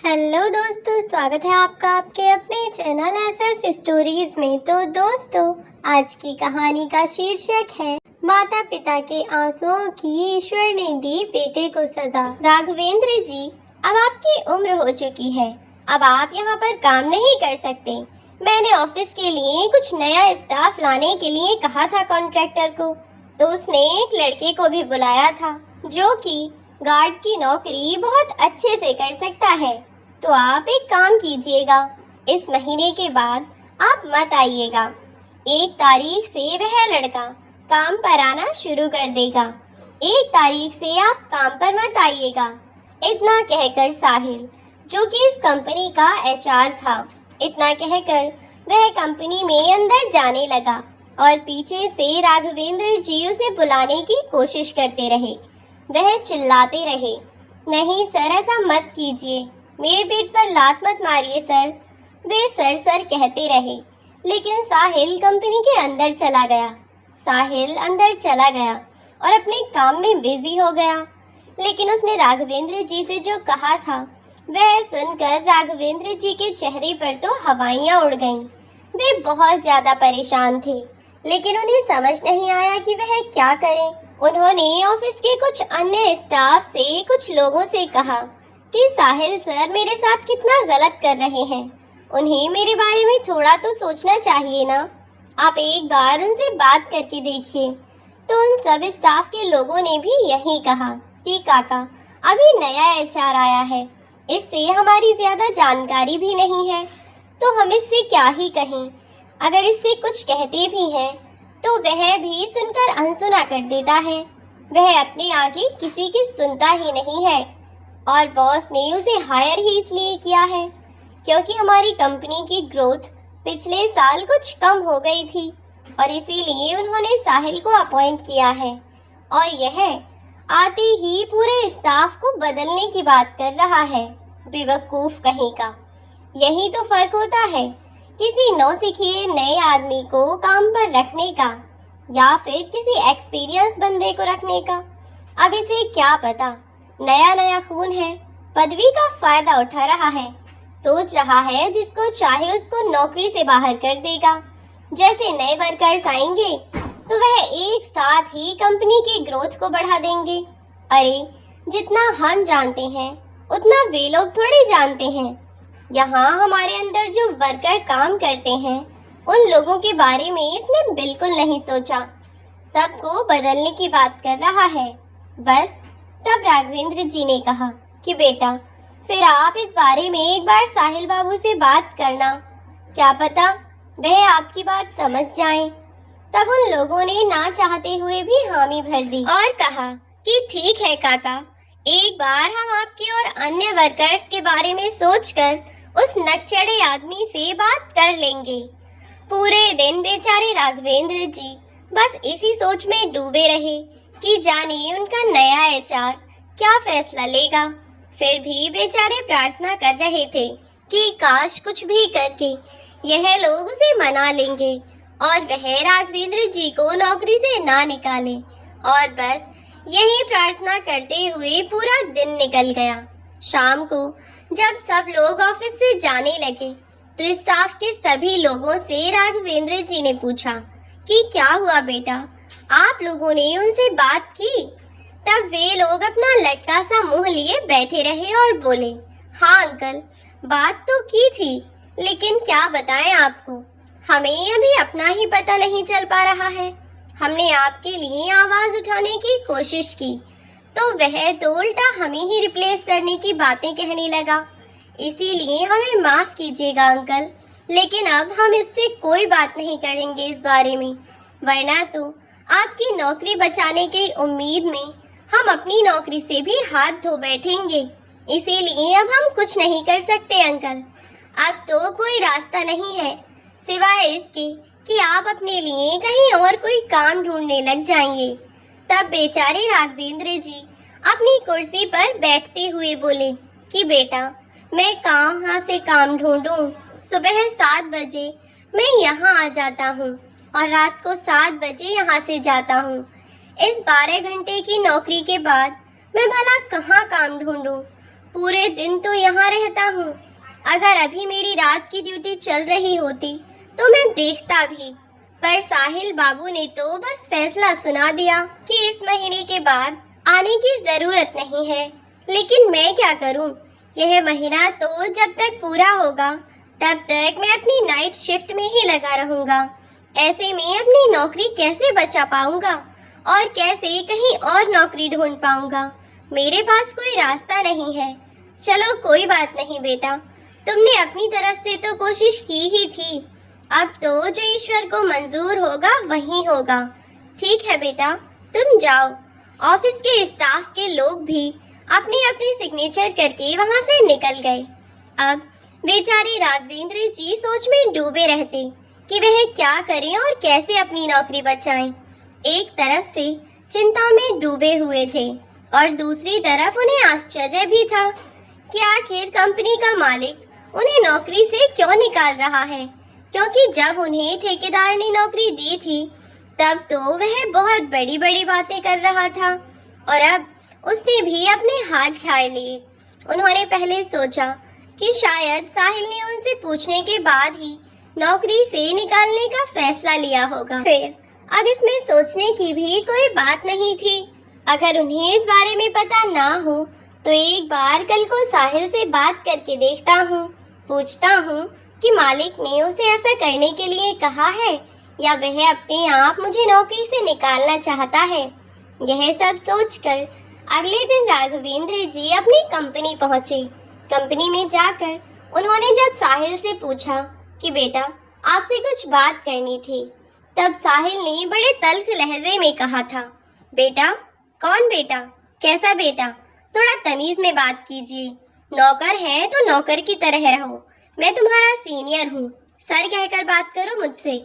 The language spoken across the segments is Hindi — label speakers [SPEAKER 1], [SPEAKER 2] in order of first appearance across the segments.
[SPEAKER 1] हेलो दोस्तों, स्वागत है आपका आपके अपने चैनल एसएस स्टोरीज में। तो दोस्तों, आज की कहानी का शीर्षक है माता पिता के आंसुओं की ईश्वर ने दी बेटे को सजा। राघवेंद्र जी, अब आपकी उम्र हो चुकी है, अब आप यहाँ पर काम नहीं कर सकते। मैंने ऑफिस के लिए कुछ नया स्टाफ लाने के लिए कहा था कॉन्ट्रैक्टर को, तो उसने एक लड़के को भी बुलाया था जो कि गार्ड की नौकरी बहुत अच्छे से कर सकता है। तो आप एक काम कीजिएगा, इस महीने के बाद आप मत आइएगा। 1 तारीख से वह लड़का काम पर आना शुरू कर देगा। 1 तारीख से आप काम पर मत आइएगा। इतना कहकर साहिल, जो कि इस कंपनी का एचआर था, इतना कहकर वह कंपनी में अंदर जाने लगा और पीछे से राघवेंद्र जी उसे बुलाने की कोशिश करते रहे। वह चिल्लाते रहे, नहीं सर, ऐसा मत कीजिए, मेरे पेट पर लात मत मारिए सर। वे सर कहते रहे, लेकिन साहिल कंपनी के अंदर चला गया। साहिल अंदर चला गया और अपने काम में बिजी हो गया। लेकिन उसने राघवेंद्र जी से जो कहा था, वह सुनकर राघवेंद्र जी के चेहरे पर तो हवाइयाँ उड़ गईं। वे बहुत ज्यादा परेशान थे, लेकिन उन्हें समझ नहीं आया कि वह क्या करें। उन्होंने ऑफिस के कुछ अन्य स्टाफ से, कुछ लोगों से कहा कि साहिल सर मेरे साथ कितना गलत कर रहे हैं, उन्हें मेरे बारे में थोड़ा तो सोचना चाहिए ना। आप एक बार उनसे बात करके देखिए। तो उन सब स्टाफ के लोगों ने भी यही कहा कि काका, अभी नया एचआर आया है, इससे हमारी ज्यादा जानकारी भी नहीं है, तो हम इससे क्या ही कहें। अगर इससे कुछ कहते भी हैं तो वह भी सुनकर अनसुना कर देता है। वह अपने आगे किसी की सुनता ही नहीं है और बॉस ने उसे हायर ही इसलिए किया है क्योंकि हमारी कंपनी की ग्रोथ पिछले साल कुछ कम हो गई थी और इसीलिए उन्होंने साहिल को अपॉइंट किया है। और यह आते ही पूरे स्टाफ को बदलने की बात कर रहा है। बेवकूफ कहीं का। यही तो फर्क होता है किसी नौसिखिए नए आदमी को काम पर रखने का या फिर किसी एक्सपीरियंस बंदे को रखने का। अब इसे क्या पता, नया नया खून है, पदवी का फायदा उठा रहा है, सोच रहा है जिसको चाहे उसको नौकरी से बाहर कर देगा। जैसे नए वर्कर्स आएंगे तो वह एक साथ ही कंपनी की ग्रोथ को बढ़ा देंगे। अरे, जितना हम जानते हैं उतना वे लोग थोड़ी जानते हैं। यहाँ हमारे अंदर जो वर्कर काम करते हैं, उन लोगों के बारे में इसने बिल्कुल नहीं सोचा। सबको बदलने की बात कर रहा है बस। तब राघवेंद्र जी ने कहा कि बेटा, फिर आप इस बारे में एक बार साहिल बाबू से बात करना, क्या पता वह आपकी बात समझ जाएं। तब उन लोगों ने ना चाहते हुए भी हामी भर दी और कहा कि ठीक है काका, एक बार हम आपके और अन्य वर्कर्स के बारे में सोचकर उस नकचढ़े आदमी से बात कर लेंगे। पूरे दिन बेचारे राघवेंद्र जी बस इसी सोच में डूबे रहे कि जाने उनका नया एचआर क्या फैसला लेगा। फिर भी बेचारे प्रार्थना कर रहे थे कि काश कुछ भी करके यह लोग उसे मना लेंगे और वह राघवेंद्र जी को नौकरी से ना निकाले। और बस यही प्रार्थना करते हुए पूरा दिन निकल गया। शाम को जब सब लोग ऑफिस से जाने लगे तो स्टाफ के सभी लोगों से राघवेंद्र जी ने पूछा कि क्या हुआ बेटा, आप लोगों ने उनसे बात की? तब वे लोग अपना लटका सा मुंह लिए बैठे रहे और बोले, हाँ अंकल, बात तो की थी, लेकिन क्या बताएं आपको, हमें अभी अपना ही पता नहीं चल पा रहा है। हमने आपके लिए आवाज उठाने की कोशिश की तो वह तो उल्टा हमें ही रिप्लेस करने की बातें कहने लगा। इसीलिए हमें माफ कीजिएगा अंकल, लेकिन अब हम इससे कोई बात नहीं करेंगे इस बारे में, वरना तो आपकी नौकरी बचाने की उम्मीद में हम अपनी नौकरी से भी हाथ धो बैठेंगे। इसीलिए अब हम कुछ नहीं कर सकते अंकल। अब तो कोई रास्ता नहीं है सिवाय इसके कि आप अपने लिए कहीं और कोई काम ढूंढने लग जाएंगे। तब बेचारे राघवेंद्र जी अपनी कुर्सी पर बैठते हुए बोले कि बेटा, मैं कहाँ से काम ढूंढूं? सुबह 7 बजे मैं यहाँ आ जाता हूँ और रात को 7 बजे यहाँ से जाता हूँ। इस 12 घंटे की नौकरी के बाद मैं भला कहाँ काम ढूंढूं? पूरे दिन तो यहाँ रहता हूँ। अगर अभी मेरी रात की ड्यूटी चल रही होती तो मैं देखता भी, पर साहिल बाबू ने तो बस फैसला सुना दिया कि इस महीने के बाद आने की जरूरत नहीं है। लेकिन मैं क्या करूँ? यह महीना तो जब तक पूरा होगा तब तक मैं अपनी नाइट शिफ्ट में ही लगा रहूँगा। ऐसे में अपनी नौकरी कैसे बचा पाऊंगा और कैसे कहीं और नौकरी ढूंढ पाऊंगा? मेरे पास कोई रास्ता नहीं है। चलो कोई बात नहीं बेटा, तुमने अपनी तरफ से तो कोशिश की ही थी। अब तो जो ईश्वर को मंजूर होगा वही होगा। ठीक है बेटा, तुम जाओ। ऑफिस के स्टाफ के लोग भी अपनी अपनी सिग्नेचर करके वहां से निकल गए। अब बेचारे राघवेंद्र जी सोच में डूबे रहते कि वह क्या करें और कैसे अपनी नौकरी बचाएं। एक तरफ से चिंता में डूबे हुए थे और दूसरी तरफ उन्हें आश्चर्य भी था कि आखिर कंपनी का मालिक उन्हें नौकरी से क्यों निकाल रहा है, क्योंकि जब उन्हें ठेकेदार ने नौकरी दी थी तब तो वह बहुत बड़ी बड़ी बातें कर रहा था और अब उसने भी अपने हाथ झाड़ लिए। उन्होंने पहले सोचा कि शायद साहिल ने उनसे पूछने के बाद ही नौकरी से निकालने का फैसला लिया होगा। फिर अब इसमें सोचने की भी कोई बात नहीं थी। अगर उन्हें इस बारे में पता ना हो तो एक बार कल को साहिल से बात करके देखता हूँ। पूछता हूँ कि मालिक ने उसे ऐसा करने के लिए कहा है या वह अपने आप मुझे नौकरी से निकालना चाहता है। यह सब सोचकर अगले दिन राघवेंद्र जी अपनी कंपनी पहुँचे। कंपनी में जाकर उन्होंने जब साहिल से पूछा कि बेटा आपसे कुछ बात करनी थी, तब साहिल ने बड़े तल्ख लहजे में कहा था, बेटा? कौन बेटा? कैसा बेटा? थोड़ा तमीज में बात कीजिए। नौकर है तो नौकर की तरह रहो। मैं तुम्हारा सीनियर हूँ, सर कहकर बात करो मुझसे।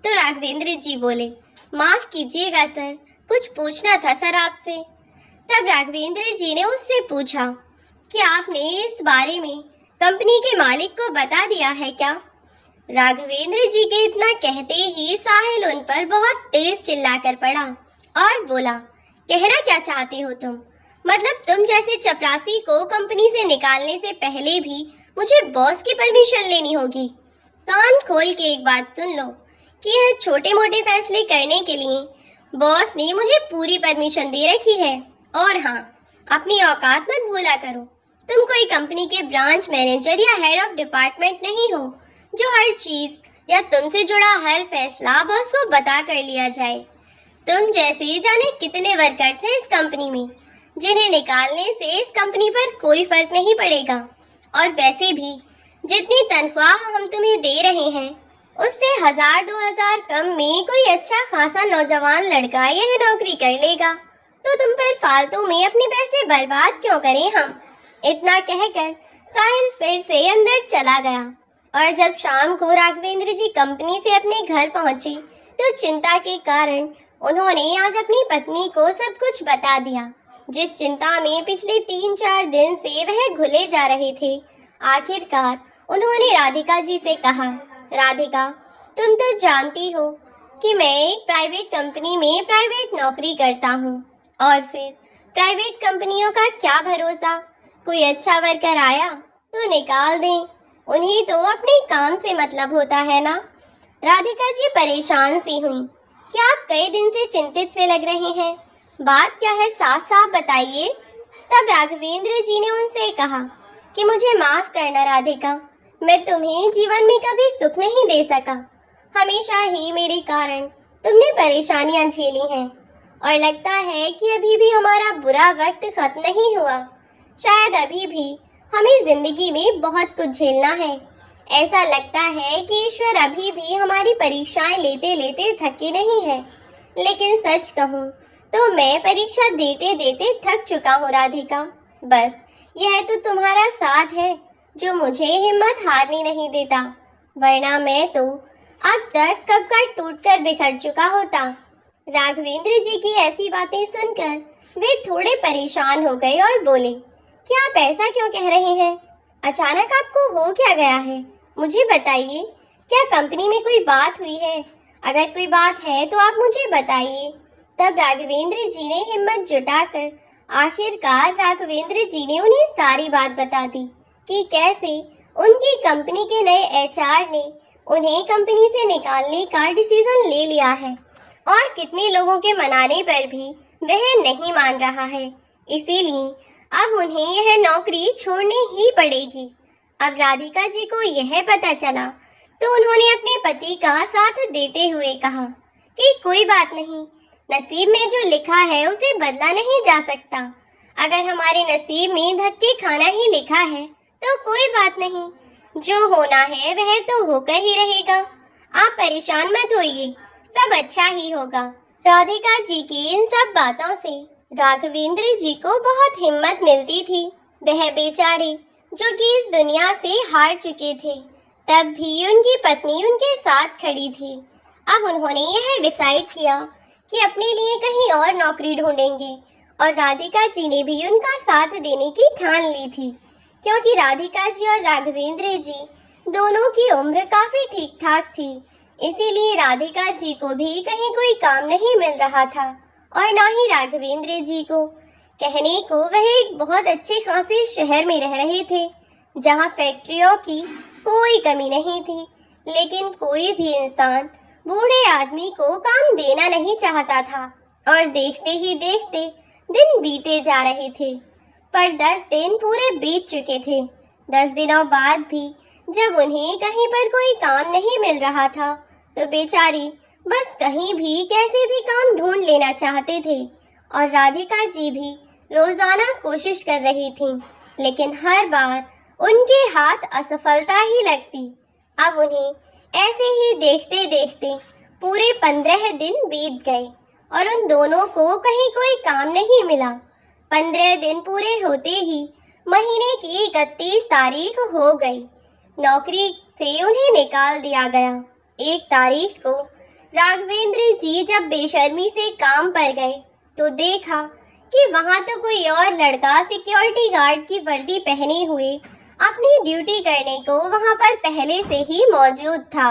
[SPEAKER 1] तो राघवेंद्र जी बोले, माफ कीजिएगा सर, कुछ पूछना था सर आपसे। तब राघवेंद्र जी ने उससे पूछा कि आपने इस बारे में कंपनी के मालिक को बता दिया है क्या? राघवेंद्र जी के इतना कहते ही साहिल उन पर बहुत तेज चिल्लाकर पड़ा और बोला, कहना क्या चाहते हो तुम? मतलब तुम जैसे चपरासी को कंपनी से निकालने से पहले भी मुझे बॉस की परमिशन लेनी होगी। कान खोल के एक बात सुन लो कि यह छोटे मोटे फैसले करने के लिए बॉस ने मुझे पूरी परमिशन दे रखी है। और हाँ, अपनी औकात मत भूला करो। तुम कोई कंपनी के ब्रांच मैनेजर या हेड ऑफ डिपार्टमेंट नहीं हो जो हर चीज या तुमसे जुड़ा हर फैसला बॉस को बता कर लिया जाए। तुम जैसे जाने कितने वर्कर्स हैं इस कंपनी में जिन्हें निकालने से इस कंपनी पर कोई फर्क नहीं पड़ेगा। और वैसे भी जितनी तनख्वाह हम तुम्हें दे रहे हैं उससे 1000-2000 कम में कोई अच्छा खासा नौजवान लड़का यह नौकरी कर लेगा। तो तुम पर फालतू में अपने पैसे बर्बाद क्यों करें हम? इतना कहकर साहिल फिर से अंदर चला गया। और जब शाम को राघवेंद्र जी कंपनी से अपने घर पहुंचे तो चिंता के कारण उन्होंने आज अपनी पत्नी को सब कुछ बता दिया, जिस चिंता में पिछले 3-4 दिन से वह घुले जा रहे थे। आखिरकार उन्होंने राधिका जी से कहा, राधिका, तुम तो जानती हो कि मैं एक प्राइवेट कंपनी में प्राइवेट नौकरी करता हूँ और फिर प्राइवेट कंपनियों का क्या भरोसा, कोई अच्छा वर्कर आया तो निकाल दें। उन्हें तो अपने काम से मतलब होता है ना। राधिका जी परेशान सी हुई। क्या आप कई दिन से चिंतित से लग रहे हैं? बात क्या है, साफ साफ बताइए। तब राघवेंद्र जी ने उनसे कहा कि मुझे माफ करना राधिका, मैं तुम्हें जीवन में कभी सुख नहीं दे सका। हमेशा ही मेरे कारण तुमने परेशानियां झेली हैं और लगता है कि अभी भी हमारा बुरा वक्त खत्म नहीं हुआ। शायद अभी भी हमें जिंदगी में बहुत कुछ झेलना है। ऐसा लगता है कि ईश्वर अभी भी हमारी परीक्षाएं लेते लेते थके नहीं है। लेकिन सच कहूँ तो मैं परीक्षा देते देते थक चुका हूँ राधिका। बस यह तो तुम्हारा साथ है जो मुझे हिम्मत हारने नहीं देता, वरना मैं तो अब तक कब का टूट कर बिखर चुका होता। राघवेंद्र जी की ऐसी बातें सुनकर वे थोड़े परेशान हो गए और बोले, क्या आप ऐसा क्यों कह रहे हैं? अचानक आपको हो क्या गया है? मुझे बताइए, क्या कंपनी में कोई बात हुई है? अगर कोई बात है तो आप मुझे बताइए। तब राघवेंद्र जी ने हिम्मत जुटाकर आखिरकार राघवेंद्र जी ने उन्हें सारी बात बता दी कि कैसे उनकी कंपनी के नए एचआर ने उन्हें कंपनी से निकालने का डिसीजन ले लिया है और कितने लोगों के मनाने पर भी वह नहीं मान रहा है। इसीलिए अब उन्हें यह नौकरी छोड़नी ही पड़ेगी। अब राधिका जी को यह पता चला तो उन्होंने अपने पति का साथ देते हुए कहा कि कोई बात नहीं, नसीब में जो लिखा है उसे बदला नहीं जा सकता। अगर हमारे नसीब में धक्के खाना ही लिखा है तो कोई बात नहीं, जो होना है वह तो होकर ही रहेगा। आप परेशान मत होइए, सब अच्छा ही होगा। राधिका जी की इन सब बातों से राघवेंद्र जी को बहुत हिम्मत मिलती थी। वह बेचारे जो कि इस दुनिया से हार चुके थे, तब भी उनकी पत्नी उनके साथ खड़ी थी। अब उन्होंने यह डिसाइड किया कि अपने लिए कहीं और नौकरी ढूंढेंगे और राधिका जी ने भी उनका साथ देने की ठान ली थी, क्योंकि राधिका जी और राघवेंद्र जी दोनों की उम्र काफी ठीक ठाक थी। इसीलिए राधिका जी को भी कहीं कोई काम नहीं मिल रहा था और ना ही राघवेंद्र जी को। कहने को वह एक बहुत अच्छे खासे शहर में रह रहे थे जहां फैक्ट्रियों की कोई कमी नहीं थी, लेकिन कोई भी इंसान बूढ़े आदमी को काम देना नहीं चाहता था और देखते ही देखते दिन बीते जा रहे थे। पर 10 दिन पूरे बीत चुके थे। 10 दिनों बाद भी जब उन्हें कहीं पर कोई काम नहीं मिल रहा था तो बेचारी बस कहीं भी कैसे भी काम ढूंढ लेना चाहते थे और राधिका जी भी रोजाना कोशिश कर रही थीं, लेकिन हर बार उनके हाथ असफलता ही लगती। अब उन्हें ऐसे ही देखते देखते पूरे 15 दिन बीत गए और उन दोनों को कहीं कोई काम नहीं मिला। 15 दिन पूरे होते ही महीने की 31 तारीख हो गई। नौकरी से उन्हें निकाल दिया गया। 1 तारीख को राघवेंद्र जी जब बेशर्मी से काम पर गए तो देखा कि वहां तो कोई और लड़का सिक्योरिटी गार्ड की वर्दी पहने हुए अपनी ड्यूटी करने को वहां पर पहले से ही मौजूद था।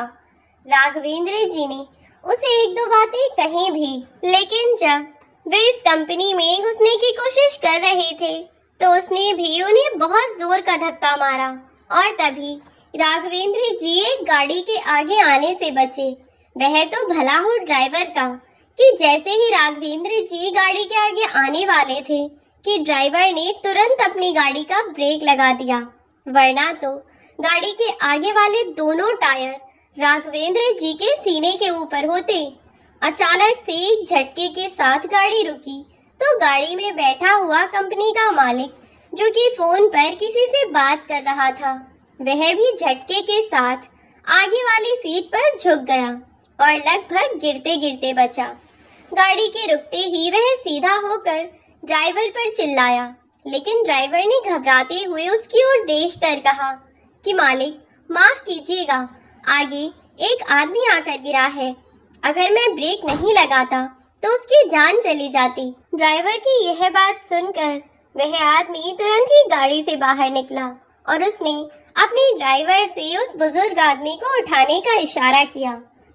[SPEAKER 1] राघवेंद्र जी ने उसे 1-2 बातें कही भी, लेकिन जब वे इस कंपनी में घुसने की कोशिश कर रहे थे तो उसने भी उन्हें बहुत जोर का धक्का मारा और तभी राघवेंद्र जी एक गाड़ी के आगे आने से बचे। वह तो भला हो ड्राइवर का कि जैसे ही राघवेंद्र जी गाड़ी के आगे आने वाले थे कि ड्राइवर ने तुरंत अपनी गाड़ी का ब्रेक लगा दिया, वरना तो गाड़ी के आगे वाले दोनों टायर राघवेंद्र जी के सीने के ऊपर होते। अचानक से एक झटके के साथ गाड़ी रुकी तो गाड़ी में बैठा हुआ कंपनी का मालिक, जो कि फोन पर किसी से बात कर रहा था, वह भी झटके के साथ आगे वाली सीट पर झुक गया और लगभग गिरते गिरते बचा। गाड़ी के रुकते ही वह सीधा होकर ड्राइवर पर चिल्लाया, लेकिन ड्राइवर ने घबराते हुए उसकी ओर देखकर कहा कि मालिक माफ कीजिएगा, आगे एक आदमी आकर गिरा है, अगर मैं ब्रेक नहीं लगाता तो उसकी जान चली जाती। ड्राइवर की यह बात सुनकर वह आदमी तुरंत ही गाड़ी से बाहर निकला और उसने अपने ड्राइवर से उस बुजुर्ग आदमी को उठाने का इशारा किया।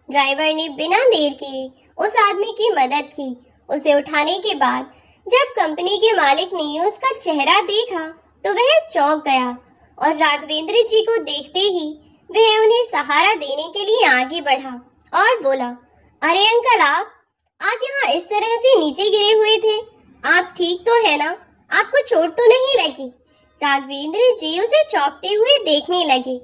[SPEAKER 1] ड्राइवर ने बिना देर किए उस आदमी की मदद की। उसे उठाने के बाद जब कंपनी के मालिक ने उसका चेहरा देखा तो वह चौंक गया और राघवेंद्र जी को देखते ही वह उन्हें सहारा देने के लिए आगे बढ़ा और बोला, अरे अंकल, आप यहाँ इस तरह से नीचे गिरे हुए थे, आप ठीक तो है ना? आपको चोट तो नहीं लगी? राघवेंद्र जी उसे चौंकते हुए देखने लगे।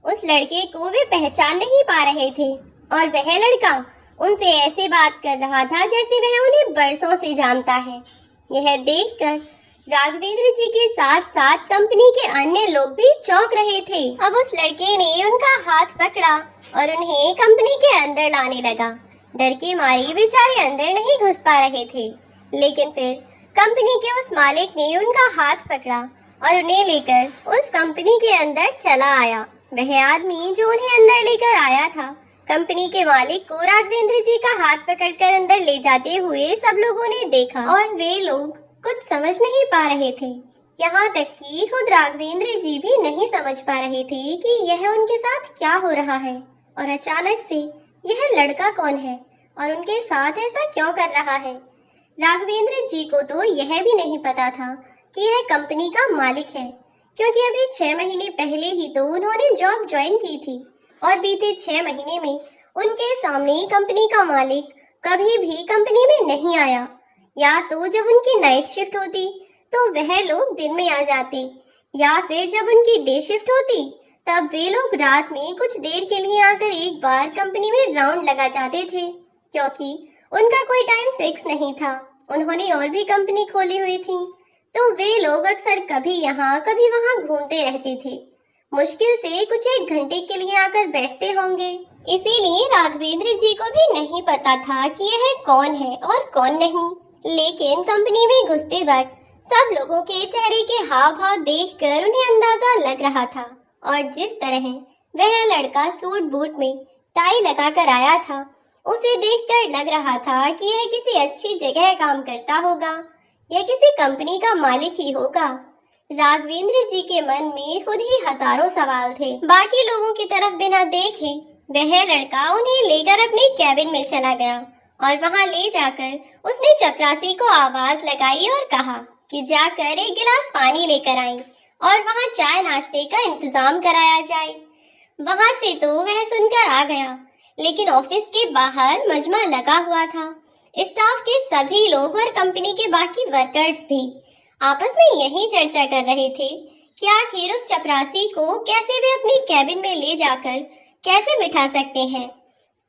[SPEAKER 1] उस लड़के को वे पहचान नहीं पा रहे थे और वह लड़का उनसे ऐसे बात कर रहा था जैसे वह उन्हें बरसों से जानता है। यह देखकर राघवेंद्र जी के साथ साथ कंपनी के अन्य लोग भी चौंक रहे थे। अब उस लड़के ने उनका हाथ पकड़ा और उन्हें कंपनी के अंदर लाने लगा। डर के मारे बेचारे अंदर नहीं घुस पा रहे थे, लेकिन फिर कंपनी के उस मालिक ने उनका हाथ पकड़ा और उन्हें लेकर उस कंपनी के अंदर चला आया। वह आदमी जो उन्हें अंदर लेकर आया था, कंपनी के मालिक को राघवेंद्र जी का हाथ पकड़कर अंदर ले जाते हुए सब लोगों ने देखा और वे लोग कुछ समझ नहीं पा रहे थे। यहाँ तक कि खुद राघवेंद्र जी भी नहीं समझ पा रहे थे कि यह उनके साथ क्या हो रहा है और अचानक से यह लड़का कौन है और उनके साथ ऐसा क्यों कर रहा है। राघवेंद्र जी को तो यह भी नहीं पता था कि यह कंपनी का मालिक है, क्योंकि अभी 6 महीने पहले ही तो उन्होंने जॉब ज्वाइन की थी और बीते 6 महीने में उनके सामने कंपनी का मालिक कभी भी कंपनी में नहीं आया। या तो जब उनकी नाइट शिफ्ट होती तो वह लोग दिन में आ जाते, या फिर जब उनकी डे शिफ्ट होती तब वे लोग रात में कुछ देर के लिए आकर एक बार कंपनी में राउंड लगा जाते थे, क्योंकि उनका कोई टाइम फिक्स नहीं था। उन्होंने और भी कंपनी खोली हुई थी, तो वे लोग अक्सर कभी यहाँ कभी वहाँ घूमते रहते थे। मुश्किल से कुछ 1 घंटे के लिए आकर बैठते होंगे। इसीलिए राघवेंद्र जी को भी नहीं पता था कि यह कौन है और कौन नहीं। लेकिन कंपनी में घुसते वक्त सब लोगों के चेहरे के हाव भाव देखकर उन्हें अंदाजा लग रहा था, और जिस तरह वह लड़का सूट बूट में टाई लगाकर आया था, उसे देखकर लग रहा था कि यह किसी अच्छी जगह काम करता होगा, यह किसी कंपनी का मालिक ही होगा। राघवेंद्र जी के मन में खुद ही हजारों सवाल थे। बाकी लोगों की तरफ बिना देखे वह लड़का उन्हें लेकर अपने कैबिन में चला गया, और वहां ले जाकर उसने चपरासी को आवाज लगाई और कहा कि जाकर 1 गिलास पानी लेकर आई और वहां चाय नाश्ते का इंतजाम कराया जाए। वहां से तो वह सुनकर आ गया, लेकिन ऑफिस के बाहर मजमा लगा हुआ था। स्टाफ के सभी लोग और कंपनी के बाकी वर्कर्स भी आपस में यही चर्चा कर रहे थे कि आखिर उस चपरासी को कैसे वे अपनी कैबिन में ले जाकर कैसे बिठा सकते हैं।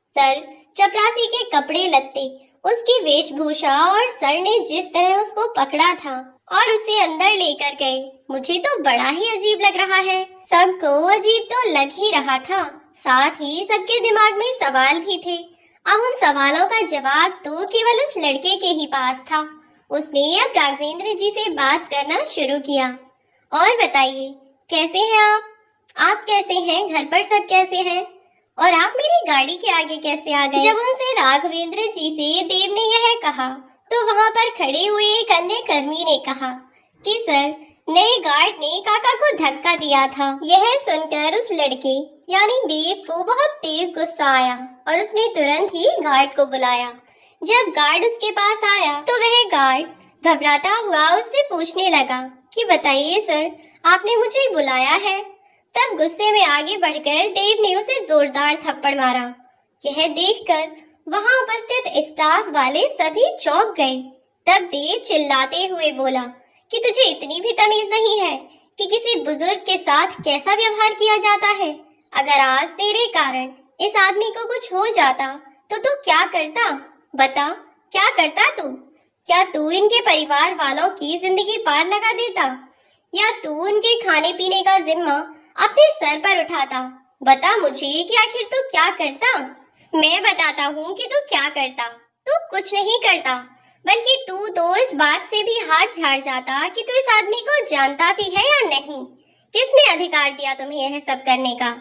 [SPEAKER 1] सर, चपरासी के कपड़े लत्ते, उसकी वेशभूषा और सर ने जिस तरह उसको पकड़ा था और उसे अंदर लेकर गए, मुझे तो बड़ा ही अजीब लग रहा है। सबको अजीब तो लग ही रहा था, साथ ही सबके दिमाग में सवाल भी थे। अब उन सवालों का जवाब तो केवल उस लड़के के ही पास था। उसने अब राघवेंद्र जी से बात करना शुरू किया। और बताइए, कैसे हैं आप? आप कैसे हैं? घर पर सब कैसे हैं? और आप मेरी गाड़ी के आगे कैसे आ गए? जब उनसे राघवेंद्र जी से देव ने यह कहा, तो वहां पर खड़े हुए एक अन्य कर्मी ने कहा कि सर, नए गार्ड ने काका को धक्का दिया था। यह सुनकर उस लड़के यानी देव को बहुत तेज गुस्सा आया और उसने तुरंत ही गार्ड को बुलाया। जब गार्ड उसके पास आया तो वह गार्ड घबराता हुआ उससे पूछने लगा कि बताइए सर, आपने मुझे बुलाया है। तब गुस्से में आगे बढ़कर देव ने उसे जोरदार थप्पड़ मारा। यह देखकर वहां उपस्थित स्टाफ वाले सभी चौंक गए। तब देव चिल्लाते हुए बोला कि तुझे इतनी भी तमीज नहीं है कि किसी बुजुर्ग के साथ कैसा व्यवहार किया जाता है। अगर आज तेरे कारण इस आदमी को कुछ हो जाता तो तू क्या करता? बता, क्या करता तू? क्या तू इनके परिवार वालों की जिंदगी पार लगा देता, या तू उनके खाने पीने का जिम्मा अपने सर पर उठाता? बता मुझे कि आखिर तू क्या करता। मैं बताता हूँ कि तू क्या करता। तू कुछ नहीं करता, बल्कि तू तो इस बात से भी हाथ झाड़ जाता कि तू इस आदमी को जानता भी है या नहीं। किसने अधिकार दिया तुम्हें यह सब करने का?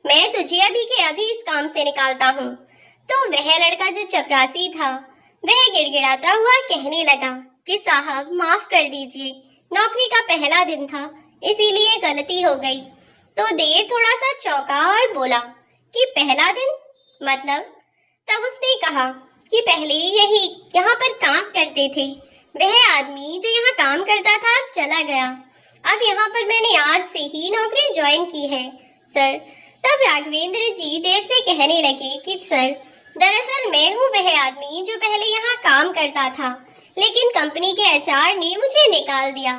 [SPEAKER 1] मैं तुझे अभी के अभी इस काम से निकालता हूँ। तो वह लड़का जो चपरासी था, वह गिड़गिड़ाता हुआ कहने लगा कि साहब माफ कर दीजिए, नौकरी का पहला दिन था, इसीलिए गलती हो गई। तो देव थोड़ा सा चौंका और बोला कि पहला दिन मतलब? तब उसने कहा कि पहले यही यहाँ पर काम करते थे। वह आदमी जो यहाँ काम करता था अब चला गया। अब यहाँ पर मैंने आज से ही नौकरी ज्वाइन की है सर। तब राघवेंद्र जी देव से कहने लगे कि सर, दरअसल मैं हूँ वह आदमी जो पहले यहाँ काम करता था, लेकिन कंपनी के एचआर ने मुझे निकाल दिया,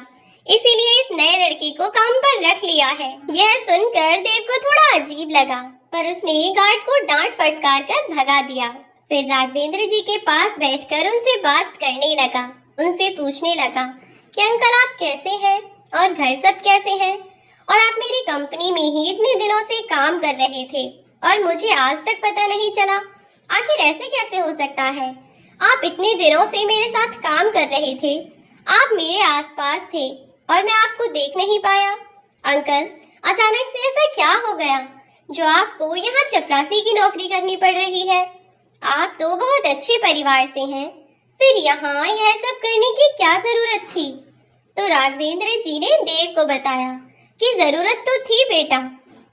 [SPEAKER 1] इसीलिए इस नए लड़के को काम पर रख लिया है। यह सुनकर देव को थोड़ा अजीब लगा, पर उसने गार्ड को डांट फटकार कर भगा दिया। फिर राघवेंद्र जी के पास बैठकर उनसे बात करने लगा। उनसे पूछने लगा कि अंकल आप कैसे हैं और घर सब कैसे हैं, और आप मेरी कंपनी में ही इतने दिनों से काम कर रहे थे और मुझे आज तक पता नहीं चला। आखिर ऐसे कैसे हो सकता है? आप इतने दिनों से मेरे साथ काम कर रहे थे, आप मेरे आसपास थे और मैं आपको देख नहीं पाया। अंकल, अचानक से ऐसा क्या हो गया जो आपको यहाँ चपरासी की नौकरी करनी पड़ रही है? आप तो बहुत अच्छे परिवार से हैं, फिर यहाँ यह सब करने की क्या जरूरत थी? तो राघवेंद्र जी ने देव को बताया कि जरूरत तो थी बेटा,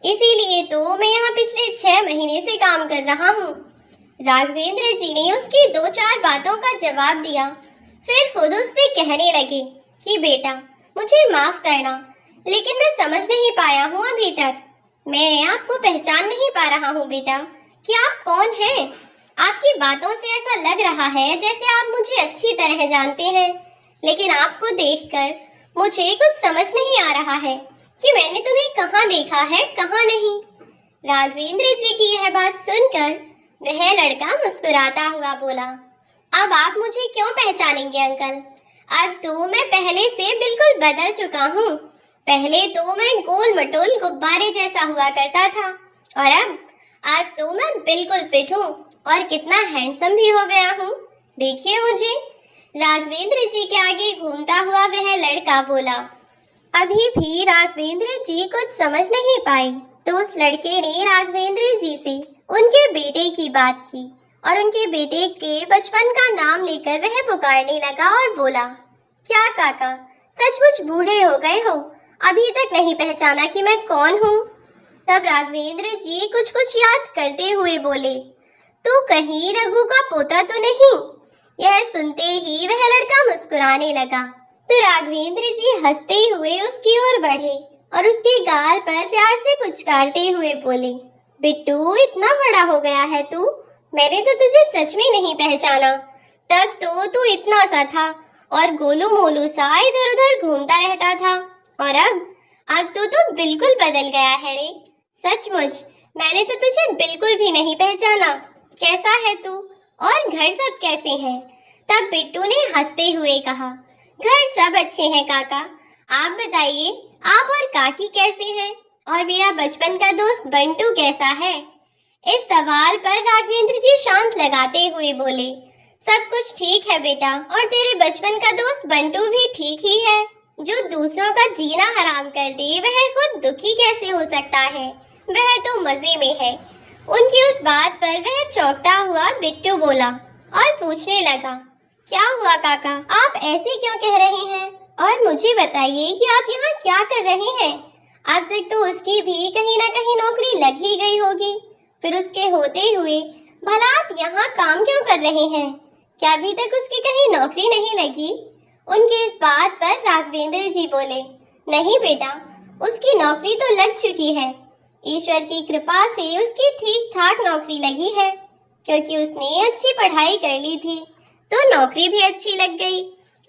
[SPEAKER 1] इसीलिए तो मैं यहाँ पिछले 6 महीने से काम कर रहा हूँ। राघवेंद्र जी ने उसकी 2-4 बातों का जवाब दिया। फिर खुद उससे कहने लगे कि बेटा मुझे माफ करना, लेकिन मैं समझ नहीं पाया हूँ अभी तक। मैं आपको पहचान नहीं पा रहा हूँ बेटा कि आप कौन हैं। आपकी बातों से ऐसा लग रहा है जैसे आप मुझे अच्छी तरह जानते हैं, लेकिन आपको देखकर मुझे कुछ समझ नहीं आ रहा है कि मैंने तुम्हें कहाँ देखा है कहाँ नहीं। राघवेंद्र जी की यह बात सुनकर वह लड़का मुस्कुराता हुआ बोला, अब आप मुझे क्यों पहचानेंगे अंकल? अब तो मैं पहले से बिल्कुल बदल चुका हूँ। पहले तो मैं गोल मटोल गुब्बारे जैसा हुआ करता था, और अब तो मैं बिल्कुल फिट हूँ और कितना हैंडसम भी हो गया हूँ। देखिए मुझे। राघवेंद्र जी के आगे घूमता हुआ वह लड़का बोला। अभी भी राघवेंद्र जी कुछ समझ नहीं पाए तो उस लड़के ने राघवेंद्र जी से उनके बेटे की बात की और उनके बेटे के बचपन का नाम लेकर वह पुकारने लगा और बोला, क्या काका सचमुच बूढ़े हो गए हो? अभी तक नहीं पहचाना कि मैं कौन हूँ? तब राघवेंद्र जी कुछ कुछ याद करते हुए बोले, तू कहीं रघु का पोता तो नहीं? यह सुनते ही वह लड़का मुस्कुराने लगा तो राघवेंद्र जी हंसते हुए उसकी ओर बढ़े और उसके गाल पर प्यार से पुचकारते हुए बोले, बिट्टू इतना बड़ा हो गया है तू, मैंने तो तुझे सच में नहीं पहचाना। तब तो तू इतना सा था और गोलू मोलू सा इधर उधर घूमता रहता था, और अब तो तू बिल्कुल बदल गया है रे। सचमुच मैंने तो तुझे बिल्कुल भी नहीं पहचाना। कैसा है तू और घर सब कैसे हैं? तब बिट्टू ने हंसते हुए कहा, घर सब अच्छे हैं काका, आप बताइए आप और काकी कैसे हैं और मेरा बचपन का दोस्त बंटू कैसा है? इस सवाल पर राघवेंद्र जी शांत लगाते हुए बोले, सब कुछ ठीक है बेटा, और तेरे बचपन का दोस्त बंटू भी ठीक ही है। जो दूसरों का जीना हराम कर दे वह खुद दुखी कैसे हो सकता है? वह तो मजे में है। उनकी उस बात पर वह चौंकता हुआ बिट्टू बोला और पूछने लगा, क्या हुआ काका, आप ऐसे क्यों कह रहे हैं? और मुझे बताइए कि आप यहाँ क्या कर रहे हैं? अब तक तो उसकी भी कहीं ना कहीं नौकरी लग ही गई होगी, फिर उसके होते हुए भला आप यहाँ काम क्यों कर रहे हैं? क्या अभी तक उसकी कहीं नौकरी नहीं लगी? उनकी इस बात पर राघवेंद्र जी बोले, नहीं बेटा, उसकी नौकरी तो लग चुकी है। ईश्वर की कृपा से उसकी ठीक ठाक नौकरी लगी है, क्योंकि उसने अच्छी पढ़ाई कर ली थी तो नौकरी भी अच्छी लग गई।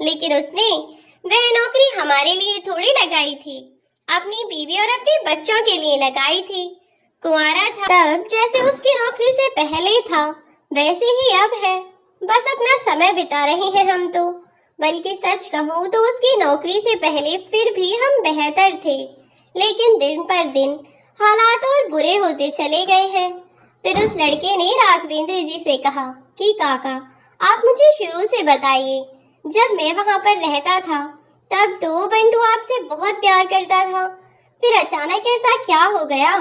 [SPEAKER 1] लेकिन उसने वह नौकरी हमारे लिए थोड़ी लगाई थी, अपनी बीवी और अपने बच्चों के लिए लगाई थी। कुंवारा था तब जैसे उसकी नौकरी से पहले था वैसे ही अब है। बस अपना समय बिता रहे हैं हम तो, बल्कि सच कहूँ तो उसकी नौकरी से पहले फिर भी हम बेहतर थे, लेकिन दिन पर दिन हालात और बुरे होते चले गए हैं। फिर उस लड़के ने राघवेंद्र जी से कहा कि काका आप मुझे शुरू से बताइए, जब मैं वहाँ पर रहता था तब तो बंटू आपसे बहुत प्यार करता था, फिर अचानक ऐसा क्या हो गया?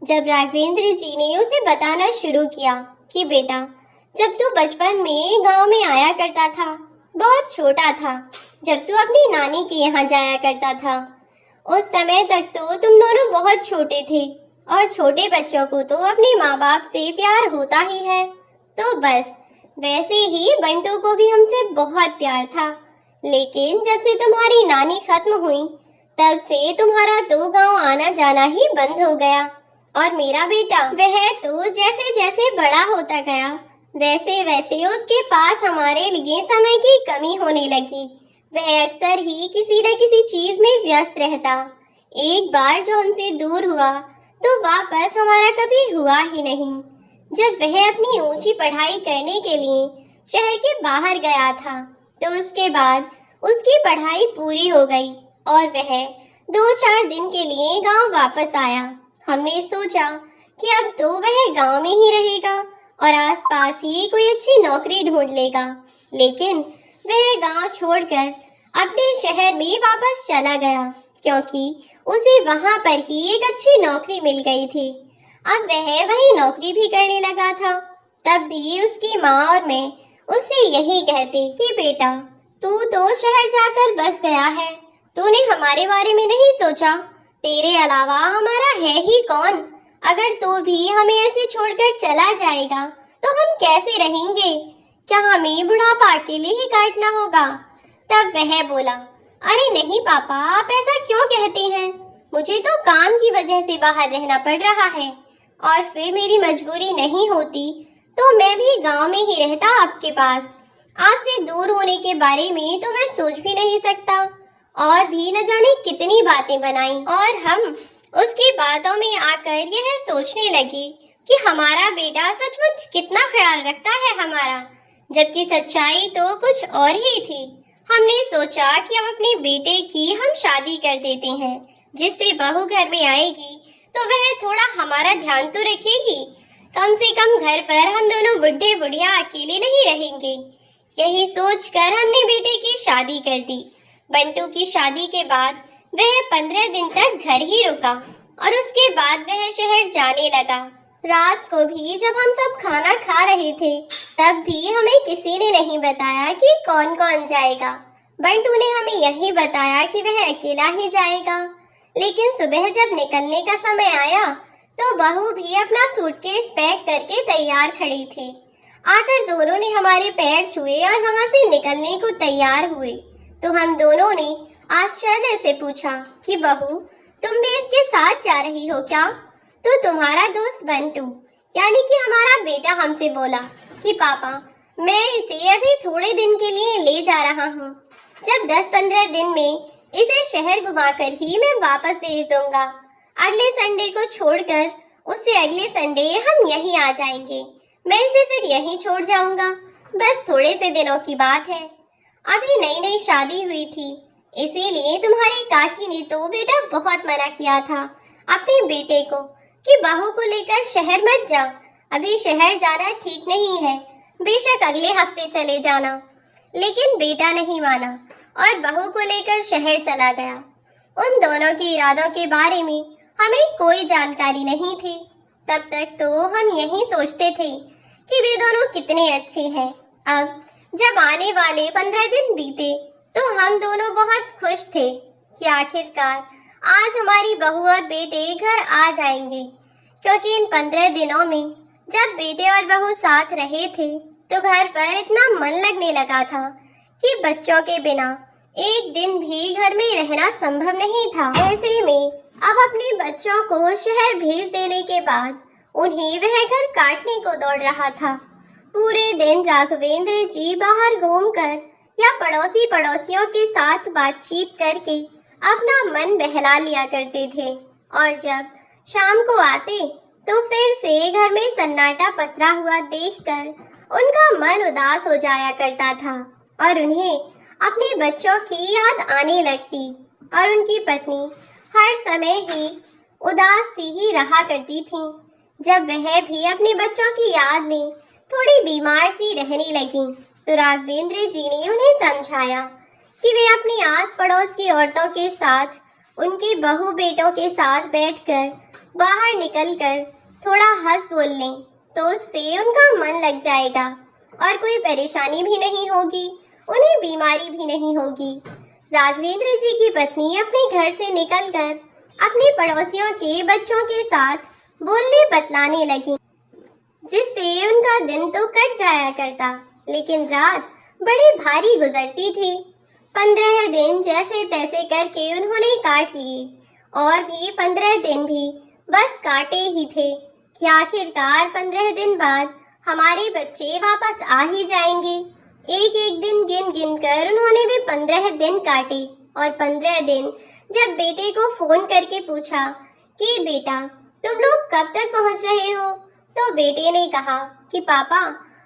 [SPEAKER 1] जब राघवेंद्र जी ने उसे बताना शुरू किया कि बेटा, जब तू बचपन में गांव में आया करता था, बहुत छोटा था, जब तू अपनी नानी के यहाँ जाया करता था, उस समय तक तो तुम दोनों बहुत छोटे थे, और छोटे बच्चों को तो अपने माँ बाप से प्यार होता ही है। तो बस वैसे ही बंटू को भी हमसे बहुत प्यार था, लेकिन जब से तुम्हारी नानी खत्म हुई तब से तुम्हारा तो गांव आना जाना ही बंद हो गया, और मेरा बेटा वह तो जैसे जैसे बड़ा होता गया वैसे वैसे उसके पास हमारे लिए समय की कमी होने लगी। वह अक्सर ही किसी न किसी चीज में व्यस्त रहता। एक बार जो हमसे दूर हुआ तो वापस हमारा कभी हुआ ही नहीं। जब वह अपनी ऊंची पढ़ाई करने के लिए शहर के बाहर गया था तो उसके बाद उसकी पढ़ाई पूरी हो गई और वह 2-4 दिन के लिए गांव वापस आया। हमने सोचा कि अब तो वह गांव में ही रहेगा और आसपास ही कोई अच्छी नौकरी ढूंढ लेगा, लेकिन वह गांव छोड़कर अपने शहर में वापस चला गया, क्योंकि उसे वहां पर ही एक अच्छी नौकरी मिल गई थी। अब वह वही नौकरी भी करने लगा था। तब भी उसकी माँ और मैं उससे यही कहते कि बेटा, तू तो शहर जाकर बस गया है, तूने हमारे बारे में नहीं सोचा। तेरे अलावा हमारा है ही कौन? अगर तू भी हमें ऐसे छोड़कर चला जाएगा तो हम कैसे रहेंगे? क्या हमें बुढ़ापा अकेले ही काटना होगा? तब वह बोला, अरे नहीं पापा, आप ऐसा क्यों कहते हैं? मुझे तो काम की वजह से बाहर रहना पड़ रहा है, और फिर मेरी मजबूरी नहीं होती तो मैं भी गांव में ही रहता आपके पास। आपसे दूर होने के बारे में तो मैं सोच भी नहीं सकता। और भी न जाने कितनी बातें बनाई, और हम उसकी बातों में आकर यह सोचने लगे कि हमारा बेटा सचमुच कितना ख्याल रखता है हमारा, जबकि सच्चाई तो कुछ और ही थी। हमने सोचा कि अब अपने बेटे की हम शादी कर देते हैं, जिससे बहू घर में आएगी तो वह थोड़ा हमारा ध्यान तो रखेगी। कम से कम घर पर हम दोनों बुढ़े बुढ़िया अकेले नहीं रहेंगे। यही सोचकर हमने बेटे की शादी कर दी। बंटू की शादी के बाद वह 15 दिन तक घर ही रुका, और उसके बाद वह शहर जाने लगा। रात को भी जब हम सब खाना खा रहे थे, तब भी हमें किसी ने नहीं बताया कि कौन कौन जाएगा। बंटू ने हमें यही बताया कि वह अकेला ही जाएगा। लेकिन सुबह जब निकलने का समय आया तो बहू भी अपना सूटकेस पैक करके तैयार खड़ी थी। आकर दोनों ने हमारे पैर छुए और वहां से निकलने को तैयार हुए तो हम दोनों ने आश्चर्य से पूछा कि बहू, तुम भी इसके साथ जा रही हो क्या? तो तुम्हारा दोस्त बंटू, यानी कि हमारा बेटा, हमसे बोला कि पापा, मैं इसे अभी थोड़े दिन के लिए ले जा रहा हूँ। जब 10-15 दिन में इसे शहर घुमाकर ही मैं वापस भेज दूंगा। अगले संडे को छोड़कर उससे अगले संडे हम यहीं आ जाएंगे। मैं इसे फिर यहीं छोड़ जाऊंगा। बस थोड़े से दिनों की बात है। अभी नई नई शादी हुई थी, इसीलिए तुम्हारी काकी ने तो बेटा बहुत मना किया था अपने बेटे को कि बहू को लेकर शहर मत जा। अभी शहर जाना ठीक नहीं है, बेशक अगले हफ्ते चले जाना। लेकिन बेटा नहीं माना और बहू को लेकर शहर चला गया। उन दोनों के इरादों के बारे में हमें कोई जानकारी नहीं थी। तब तक तो हम यही सोचते थे कि वे दोनों कितने अच्छे हैं। अब जब आने वाले 15 दिन बीते तो हम दोनों बहुत खुश थे कि आखिरकार आज हमारी बहू और बेटे घर आ जाएंगे। क्योंकि इन 15 दिनों में जब बेटे और बहू साथ रहे थे तो घर पर इतना मन लगने लगा था कि बच्चों के बिना एक दिन भी घर में रहना संभव नहीं था। ऐसे में अब अपने बच्चों को शहर भेज देने के बाद उन्हें वह घर काटने को दौड़ रहा था। पूरे दिन राघवेंद्र जी बाहर घूमकर या पड़ोसी पड़ोसियों के साथ बातचीत करके अपना मन बहला लिया करते थे, और जब शाम को आते तो फिर से घर में सन्नाटा पसरा हुआ देखकर उनका मन उदास हो जाया करता था और उन्हें अपने बच्चों की याद आने लगती, और उनकी पत्नी हर समय ही उदास सी ही रहा करती थी। जब वह भी अपने बच्चों की याद में थोड़ी बीमार सी रहने लगी तो राघवेंद्र जी ने उन्हें समझाया कि वे अपनी आस पड़ोस की औरतों के साथ, उनके बहू बेटों के साथ बैठकर बाहर निकलकर थोड़ा हंस बोल लें तो उससे उनका मन लग जाएगा और कोई परेशानी भी नहीं होगी, उन्हें बीमारी भी नहीं होगी। राघवेंद्र जी की पत्नी अपने घर से निकलकर अपने पड़ोसियों के बच्चों के साथ बोलने बतलाने लगी, जिससे उनका दिन तो कट जाया करता, लेकिन रात बड़ी भारी गुजरती थी। 15 दिन जैसे तैसे करके उन्होंने काट लिए, और भी 15 दिन भी बस काटे ही थे कि आखिरकार 15 दिन बाद हमारे बच्चे वापस आ ही जाएंगे। एक एक दिन गिन गिन कर उन्होंने भी 15 दिन काटे, और 15 दिन जब बेटे को फोन करके पूछा कि बेटा तुम लोग कब तक पहुंच रहे हो, तो बेटे ने कहा कि पापा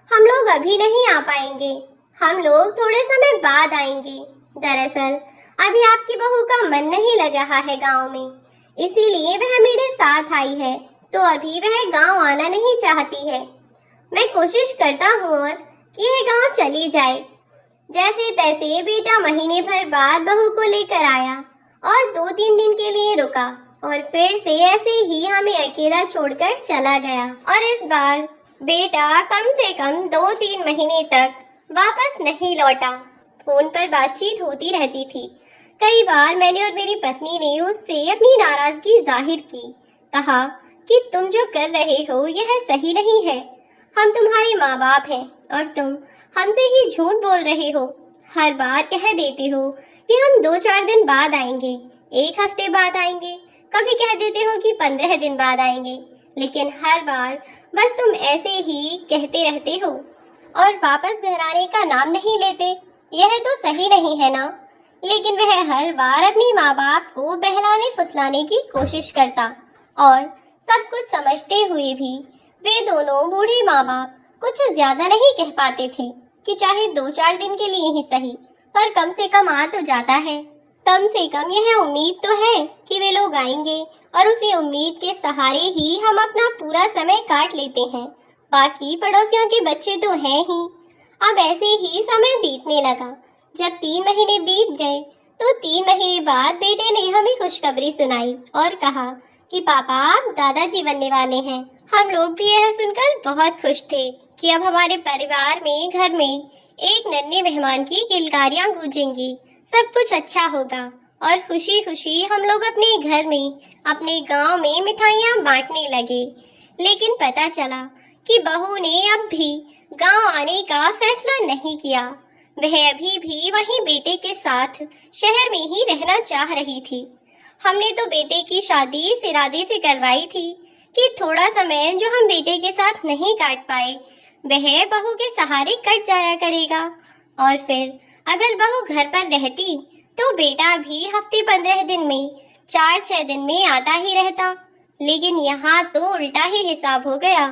[SPEAKER 1] हम लोग अभी नहीं आ पाएंगे, हम लोग थोड़े समय बाद आएंगे। दरअसल अभी आपकी बहू का मन नहीं लग रहा है गांव में, इसीलिए वह मेरे साथ आई है, तो अभी वह गांव आना नहीं चाहती है। मैं कोशिश करता हूँ और कि यह गांव चली जाए। जैसे तैसे बेटा महीने भर बाद बहू को लेकर आया और 2-3 दिन के लिए रुका, और फिर से ऐसे ही हमें अकेला छोड़कर चला गया। और इस बार बेटा कम से कम 2-3 महीने तक वापस नहीं लौटा। फोन पर बातचीत होती रहती थी। कई बार मैंने और मेरी पत्नी ने उससे अपनी नाराजगी जाहिर की, कहा कि तुम जो कर रहे हो यह सही नहीं है। हम तुम्हारे माँ बाप हैं और तुम हमसे ही झूठ बोल रहे हो। हर बार कह देते हो कि हम 2-4 दिन बाद आएंगे, 1 हफ्ते बाद आएंगे, कभी कह देते हो कि 15 दिन बाद आएंगे, लेकिन हर बार बस तुम ऐसे ही कहते रहते हो और वापस घर आने का नाम नहीं लेते। यह तो सही नहीं है ना। लेकिन वह हर बार अपनी माँ बाप को बहलाने फुसलाने की कोशिश करता और सब कुछ समझते हुए भी वे दोनों बूढ़े माँ बाप कुछ ज्यादा नहीं कह पाते थे कि चाहे 2-4 दिन के लिए ही सही, पर कम से कम आ तो जाता है। कम से कम यह उम्मीद तो है कि वे लोग आएंगे और उसी उम्मीद के सहारे ही हम अपना पूरा समय काट लेते हैं। बाकी पड़ोसियों के बच्चे तो हैं ही। अब ऐसे ही समय बीतने लगा। जब 3 महीने बीत गए तो 3 महीने बाद बेटे ने हमें खुशखबरी सुनाई और कहा कि पापा आप दादाजी बनने वाले हैं। हम लोग भी यह सुनकर बहुत खुश थे कि अब हमारे परिवार में घर में एक नन्हे मेहमान की किलकारियां गूंजेंगी, सब कुछ अच्छा होगा और खुशी खुशी हम लोग अपने घर में अपने गांव में मिठाइयां बांटने लगे। लेकिन पता चला कि बहू ने अब भी गांव आने का फैसला नहीं किया। वह अभी भी वहीं बेटे के साथ शहर में ही रहना चाह रही थी। हमने तो बेटे की शादी इस इरादे से करवाई थी कि थोड़ा समय जो हम बेटे के साथ नहीं काट पाए वह बहू के सहारे कट जाया करेगा, और फिर अगर बहू घर पर रहती तो बेटा भी हफ्ते 15 दिन में 4-6 दिन में आता ही रहता। लेकिन यहाँ तो उल्टा ही हिसाब हो गया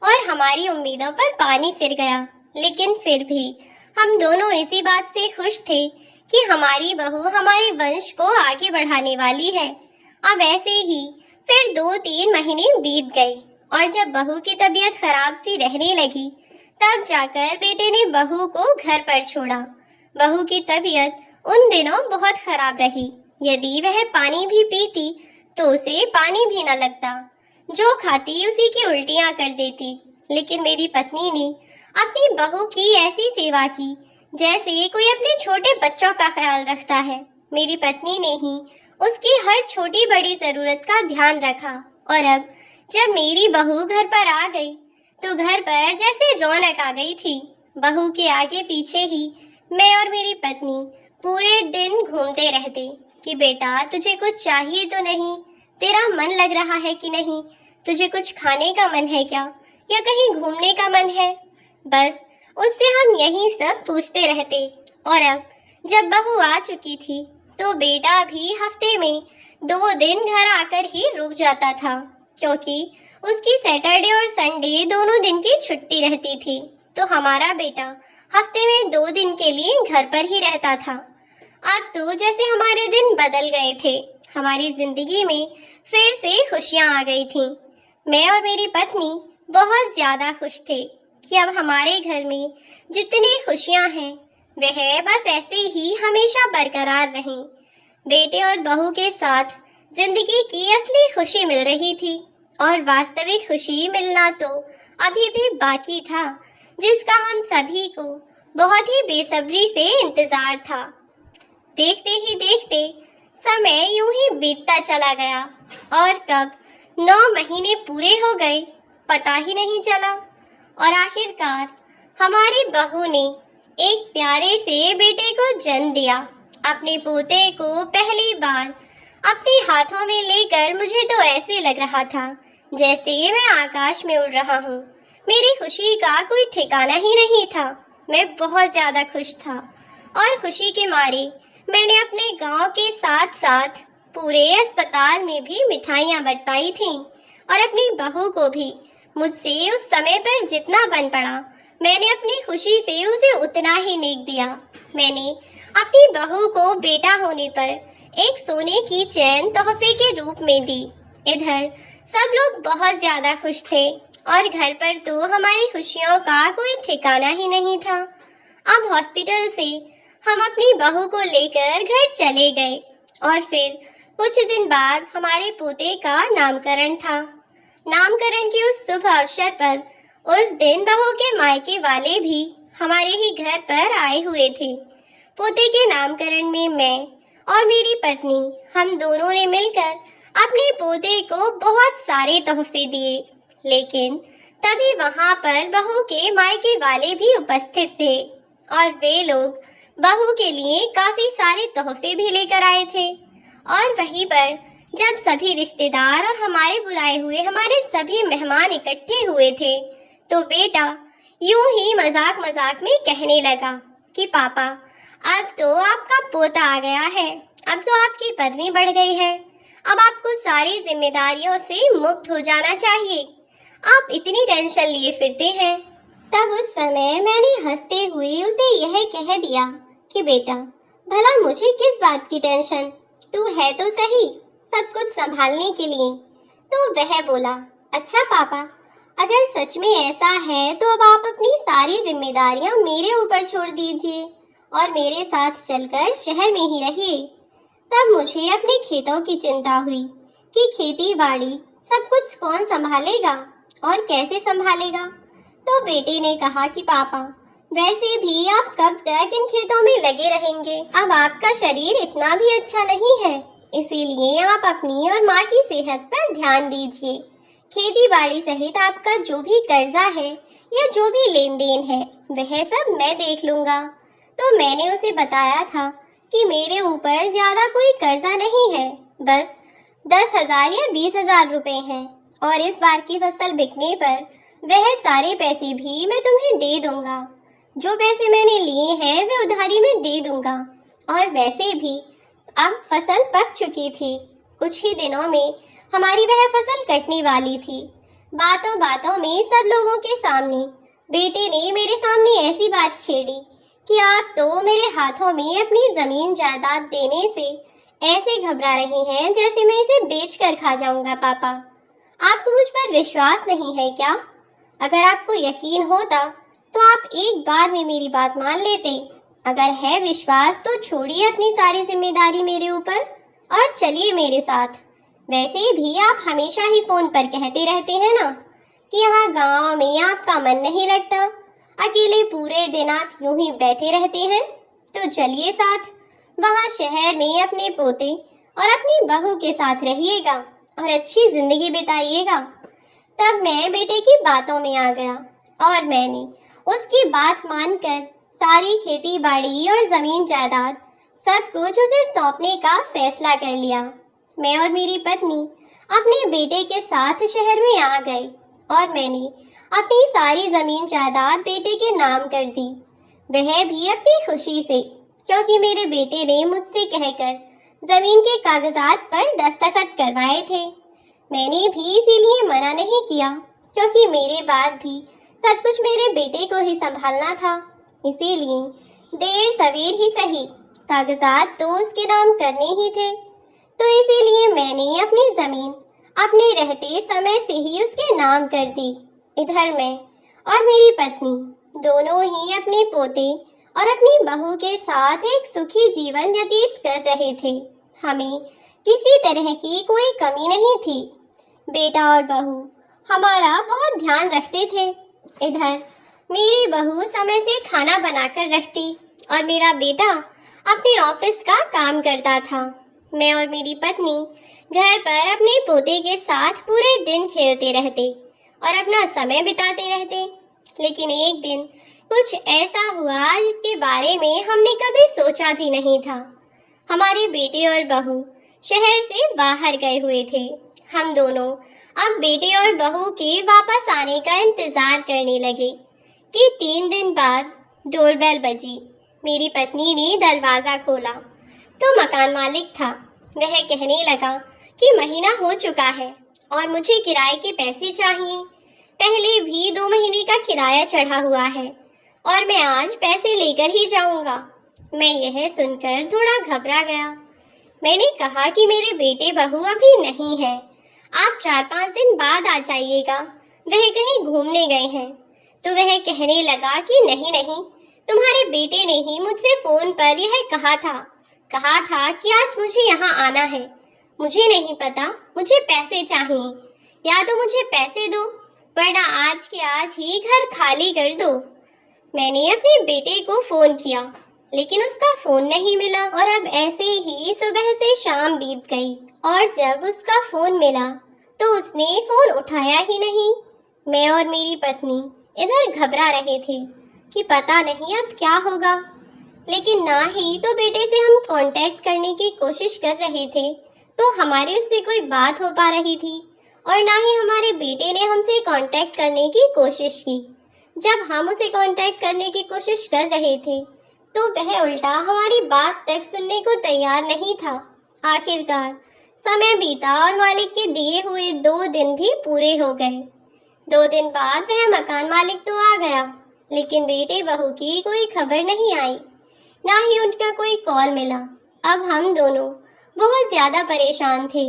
[SPEAKER 1] और हमारी उम्मीदों पर पानी फिर गया। लेकिन फिर भी हम दोनों इसी बात से खुश थे कि हमारी बहू हमारे वंश को आगे बढ़ाने वाली है। अब ऐसे ही फिर 2-3 महीने बीत गए और जब बहू की तबीयत खराब सी रहने लगी तब जाकर बेटे ने बहू को घर पर छोड़ा। बहू की तबीयत उन दिनों बहुत खराब रही। यदि वह पानी भी पीती तो उसे पानी भी न लगता, जो खाती उसी की उल्टियां कर देती। लेकिन मेरी पत्नी ने अपनी बहू की ऐसी सेवा की जैसे कोई अपने छोटे बच्चों का ख्याल रखता है। मेरी पत्नी ने ही उसकी हर छोटी बड़ी जरूरत का ध्यान रखा और अब जब मेरी बहू घर पर आ गई तो घर पर जैसे रौनक आ गई थी। बहू के आगे पीछे ही मैं और मेरी पत्नी पूरे दिन घूमते रहते कि बेटा तुझे कुछ चाहिए तो नहीं, तेरा मन लग रहा है कि नहीं, तुझे कुछ खाने का मन है क्या, या कहीं घूमने का मन है। बस उससे हम यही सब पूछते रहते। और अब जब बहू आ चुकी थी तो बेटा भी हफ्ते में 2 दिन घर आकर ही रुक जाता था, क्योंकि उसकी सैटरडे और संडे दोनों दिन की छुट्टी रहती थी। तो हमारा बेटा हफ्ते में 2 दिन के लिए घर पर ही रहता था। अब तो जैसे हमारे दिन बदल गए थे, हमारी जिंदगी में फिर से खुशियां आ गई थीं। मैं और मेरी पत्नी बहुत ज्यादा खुश थे कि अब हमारे घर में जितनी खुशियां हैं वह बस ऐसे ही हमेशा बरकरार रहें। बेटे और बहू के साथ जिंदगी की असली खुशी मिल रही थी और वास्तविक खुशी मिलना तो अभी भी बाकी था, जिसका हम सभी को बहुत ही बेसब्री से इंतजार था। देखते ही देखते समय यूं ही बीतता चला गया और कब 9 महीने पूरे हो गए पता ही नहीं चला। और आखिरकार हमारी बहू ने एक प्यारे से बेटे को जन्म दिया। अपने पोते को पहली बार अपने हाथों में लेकर मुझे तो ऐसे लग रहा था जैसे मैं आकाश में उड़ रहा हूँ। मेरी खुशी का कोई ठिकाना ही नहीं था। मैं बहुत ज्यादा खुश था और खुशी के मारे मैंने अपने गांव के साथ साथ पूरे अस्पताल में भी मिठाइयाँ बंटवाई थीं और अपनी बहू को भी मुझसे उस समय पर जितना बन पड़ा मैंने अपनी खुशी से उसे उतना ही नेक दिया। मैंने अपनी बहू को बेटा होने पर एक सोने की चैन तोहफे के रूप में दी। इधर सब लोग बहुत ज्यादा खुश थे और घर पर तो हमारी खुशियों का कोई ठिकाना ही नहीं था। अब हॉस्पिटल से हम अपनी बहू को लेकर घर चले गए और फिर कुछ दिन बाद हमारे पोते का नामकरण था। नामकरण की उस शुभ अवसर पर उस दिन बहू के मायके वाले भी हमारे ही घर पर आए हुए थे। पोते के नामकरण में मैं और मेरी पत्नी हम दोनों ने मिलकर अपने पोते को बहुत सारे तोहफे दिए, लेकिन तभी वहां पर बहू के मायके वाले भी उपस्थित थे और वे लोग बहू के लिए काफी सारे तोहफे भी लेकर आए थे। और वहीं पर जब सभी रिश्तेदार और हमारे बुलाए हुए हमारे सभी मेहमान इकट्ठे हुए थे, तो बेटा यूं ही मजाक मजाक में कहने लगा कि पापा, अब तो आपका पोता आ गया है, अब तो आपकी पदवी बढ़ गई है, अब आपको सारी जिम्मेदारियों से मुक्त हो जाना चाहिए, आप इतनी टेंशन लिए फिरते हैं। तब उस समय मैंने हंसते हुए उसे यह कह दिया कि बेटा, भला मुझे किस बात की टेंशन, तू है तो सही सब कुछ संभालने के लिए। तो वह बोला, अच्छा पापा, अगर सच में ऐसा है तो अब आप अपनी सारी जिम्मेदारियां मेरे ऊपर छोड़ दीजिए और मेरे साथ चलकर शहर में ही रहिए। तब मुझे अपने खेतों की चिंता हुई कि खेती बाड़ी सब कुछ कौन संभालेगा और कैसे संभालेगा। तो बेटे ने कहा कि पापा, वैसे भी आप कब तक इन खेतों में लगे रहेंगे, अब आपका शरीर इतना भी अच्छा नहीं है, इसीलिए आप अपनी और माँ की सेहत पर ध्यान दीजिए। खेती बाड़ी सहित आपका जो भी कर्जा है या जो भी लेन देन है वह सब मैं देख लूंगा। तो मैंने उसे बताया था कि मेरे ऊपर ज्यादा कोई कर्जा नहीं है, बस 10,000 या 20,000 रुपए हैं और इस बार की फसल बिकने पर वह सारे पैसे भी मैं तुम्हें दे दूंगा। जो पैसे मैंने लिए हैं वे उधारी में दे दूंगा। और वैसे भी अब फसल पक चुकी थी, कुछ ही दिनों में हमारी वह फसल कटने वाली थी। बातों बातों में सब लोगों के सामने बेटे ने मेरे सामने ऐसी बात छेड़ी कि आप तो मेरे हाथों में अपनी जमीन जायदाद देने से ऐसे घबरा रहे हैं जैसे मैं इसे बेचकर खा जाऊंगा। पापा, आपको मुझ पर विश्वास नहीं है क्या? अगर आपको यकीन होता तो आप एक बार में मेरी बात मान लेते। अगर है विश्वास तो छोड़िए अपनी सारी जिम्मेदारी मेरे ऊपर और चलिए मेरे साथ। वैसे भी आप हमेशा ही फोन पर कहते रहते हैं ना कि यहाँ गांव में आपका मन नहीं लगता, अकेले पूरे दिन आप यूं ही बैठे रहते हैं। तो चलिए साथ, वहाँ शहर में अपने पोते और अपनी बहू के साथ रहिएगा और अच्छी जिंदगी बिताइएगा। तब मैं बेटे की बातों में आ गया और मैंने उसकी बात मानकर सारी खेती बाड़ी और जमीन जायदाद सब कुछ उसे सौंपने का फैसला कर लिया। मैं और मेरी पत्नी अपने बेटे के साथ शहर में आ गए और मैंने अपनी सारी जमीन जायदाद बेटे के नाम कर दी, वह भी अपनी खुशी से, क्योंकि मेरे बेटे ने मुझसे कहकर जमीन के कागजात पर दस्तखत करवाए थे। मैंने भी इसीलिए मना नहीं किया, क्योंकि मेरे बाद भी सब कुछ मेरे बेटे को ही संभालना था। इसीलिए देर सवेर ही सही कागजात तो उसके नाम करने ही थे। तो इसीलिए मैंने अपनी जमीन अपने रहते समय से ही उसके नाम कर दी। इधर मैं और मेरी पत्नी दोनों ही अपने पोते और अपनी बहू के साथ एक सुखी जीवन व्यतीत कर रहे थे। हमें किसी तरह की कोई कमी नहीं थी। बेटा और बहू हमारा बहुत ध्यान रखते थे। इधर मेरी बहू समय से खाना बनाकर रखती और मेरा बेटा अपने ऑफिस का काम करता था। मैं और मेरी पत्नी घर पर अपने पोते के साथ पूरे दिन खेलते रहते और अपना समय बिताते रहते। लेकिन एक दिन कुछ ऐसा हुआ जिसके बारे में हमने कभी सोचा भी नहीं था। हमारे बेटे और बहू शहर से बाहर गए हुए थे। हम दोनों अब बेटे और बहू के वापस आने का इंतजार करने लगे कि 3 दिन बाद डोरबेल बजी। मेरी पत्नी ने दरवाजा खोला तो मकान मालिक था। वह कहने लगा कि महीना हो चुका है और मुझे किराए के पैसे चाहिए। पहले भी 2 महीने का किराया चढ़ा हुआ है और मैं आज पैसे लेकर ही जाऊंगा। मैं यह सुनकर थोड़ा घबरा गया। मैंने कहा कि मेरे बेटे बहू अभी नहीं है, आप 4-5 दिन बाद आ जाइएगा, वह कहीं घूमने गए हैं। तो वह कहने लगा कि नहीं नहीं, तुम्हारे बेटे ने ही मुझसे फोन पर यह कहा था कि आज मुझे यहाँ आना है। मुझे नहीं पता, मुझे पैसे चाहिए, या तो मुझे पैसे दो वरना आज के आज ही घर खाली कर दो। मैंने अपने बेटे को फोन किया लेकिन उसका फोन नहीं मिला और अब ऐसे ही सुबह से शाम बीत गई और जब उसका फोन मिला तो उसने फोन उठाया ही नहीं। मैं और मेरी पत्नी इधर घबरा रहे थे कि पता नहीं अब क्या होगा, लेकिन ना ही तो बेटे से हम कांटेक्ट करने की कोशिश कर रहे थे तो हमारी उससे कोई बात हो पा रही थी, और ना ही हमारे बेटे ने हमसे कांटेक्ट करने की कोशिश की। जब हम उसे कांटेक्ट करने की कोशिश कर रहे थे तो वह उल्टा हमारी बात तक सुनने को तैयार नहीं था। आखिरकार समय बीता और मालिक के दिए हुए 2 दिन भी पूरे हो गए। 2 दिन बाद वह मकान मालिक तो आ गया, लेकिन बेटे बहू की कोई खबर नहीं आई, ना ही उनका कोई कॉल मिला। अब हम दोनों बहुत ज्यादा परेशान थे।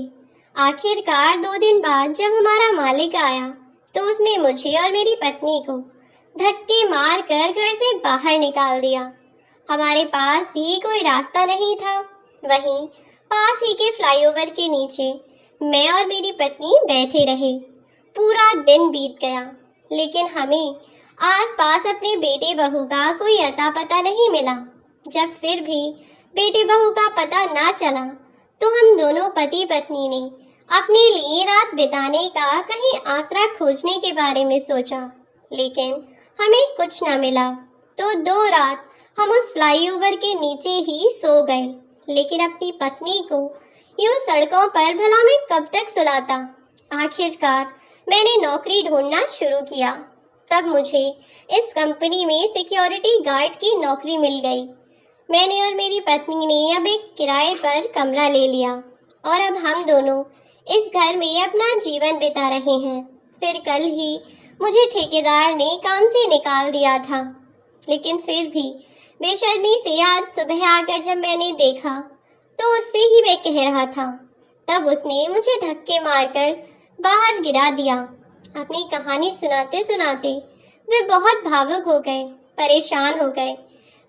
[SPEAKER 1] आखिरकार 2 दिन बाद जब हमारा मालिक आया तो उसने मुझे और मेरी पत्नी को धक्के मार कर घर से बाहर निकाल दिया। हमारे पास भी कोई रास्ता नहीं था। वहीं पास ही के फ्लाईओवर के नीचे मैं और मेरी पत्नी बैठे रहे। पूरा दिन बीत गया, लेकिन हमें आसपास अपने बेटे बहू का कोई अता पता नहीं मिला। जब फिर भी बेटे बहू का पता ना चला तो हम दोनों पति पत्नी ने अपने लिए रात बिताने का कहीं आसरा खोजने के बारे में सोचा, लेकिन हमें कुछ न मिला। तो 2 रात हम उस फ्लाईओवर के नीचे ही सो गए, लेकिन अपनी पत्नी को यूं सड़कों पर भला मैं कब तक सुलाता। आखिरकार मैंने नौकरी ढूंढना शुरू किया। तब मुझे इस कंपनी में सिक्योरिटी गार्ड की नौकरी मिल गई। मैंने और मेरी पत्नी ने अब एक किराए पर कमरा ले लिया और अब हम दोनों इस घर में अपना जीवन बिता रहे हैं। फिर कल ही मुझे ठेकेदार ने काम से निकाल दिया था, लेकिन फिर भी बेशर्मी से आज सुबह आकर जब मैंने देखा तो उससे ही मैं कह रहा था। तब उसने मुझे धक्के मारकर बाहर गिरा दिया। अपनी कहानी सुनाते सुनाते वे बहुत भावुक हो गए, परेशान हो गए।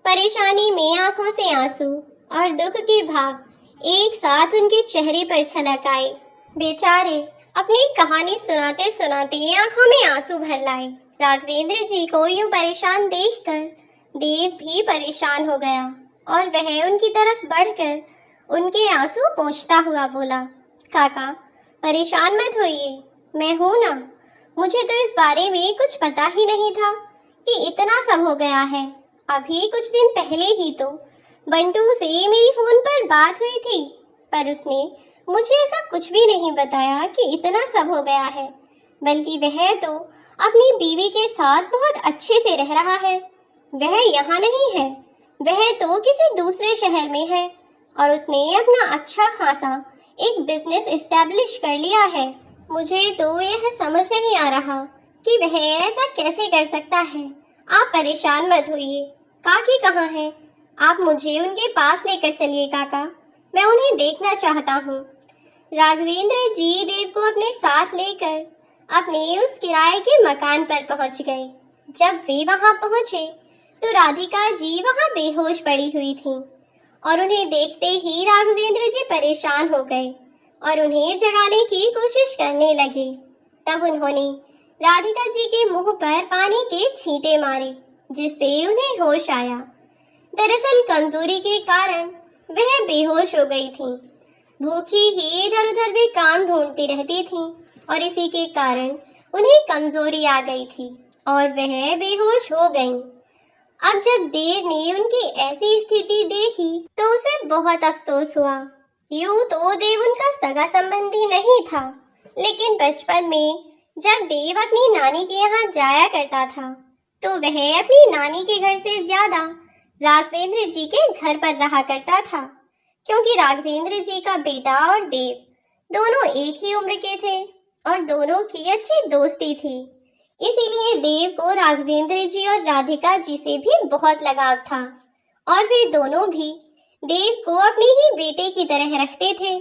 [SPEAKER 1] परेशानी में आंखों से आंसू और दुख के भाव एक साथ उनके चेहरे पर छलक आए। बेचारे अपनी कहानी सुनाते सुनाते आंखों में आंसू भर लाए। राघवेंद्र जी को यूं परेशान देखकर देव भी परेशान हो गया और वह उनकी तरफ बढ़कर उनके आंसू पोंछता हुआ बोला, काका परेशान मत होइए, मैं हूं ना। मुझे तो इस बारे में कुछ पता ही नहीं था कि इतना सब हो गया है। अभी कुछ दिन पहले ही तो बंटू से मेरी फोन पर बात हुई थी, पर उसने मुझे ऐसा कुछ भी नहीं बताया कि इतना सब हो गया है। बल्कि वह तो अपनी बीवी के साथ बहुत अच्छे से रह रहा है। वह यहाँ नहीं है, वह तो किसी दूसरे शहर में है और उसने अपना अच्छा खासा एक बिजनेस एस्टेब्लिश कर लिया है। मुझे तो यह समझ नहीं आ रहा कि वह ऐसा कैसे कर सकता है। आप परेशान मत होइए। काकी कहाँ है? आप मुझे उनके पास लेकर चलिए काका, मैं उन्हें देखना चाहता हूँ। राघवेंद्र जी देव को अपने साथ लेकर अपने उस किराए के मकान पर पहुँच गए। जब वे वहाँ पहुँचे तो राधिका जी वहाँ बेहोश पड़ी हुई थीं और उन्हें देखते ही राघवेंद्र जी परेशान हो गए और उन्हें जगाने की कोशिश करने लगे। तब उन्होंने राधिका जी के मुंह पर पानी के छींटे मारे, जिससे उन्हें होश आया। दरअसल कमजोरी के कारण वह बेहोश हो गई थीं। भूखी ही इधर उधर वे काम ढूंढती रहती थीं और इसी के कारण उन्हें कमजोरी आ गई थी और वह बेहोश हो गईं। अब जब देव ने उनकी ऐसी स्थिति देखी तो उसे बहुत अफसोस हुआ। यूं तो देव उनका सगा संबंधी नहीं था, लेकिन बचपन में जब देव अपनी नानी के यहाँ जाया करता था तो वह अपनी नानी के घर से ज्यादा राघवेंद्र जी के घर पर रहा करता था, क्योंकि राघवेंद्र जी का बेटा और देव दोनों एक ही उम्र के थे और दोनों की अच्छी दोस्ती थी। इसीलिए देव को राघवेंद्र जी और राधिका जी से भी बहुत लगाव था और वे दोनों भी देव को अपने ही बेटे की तरह रखते थे।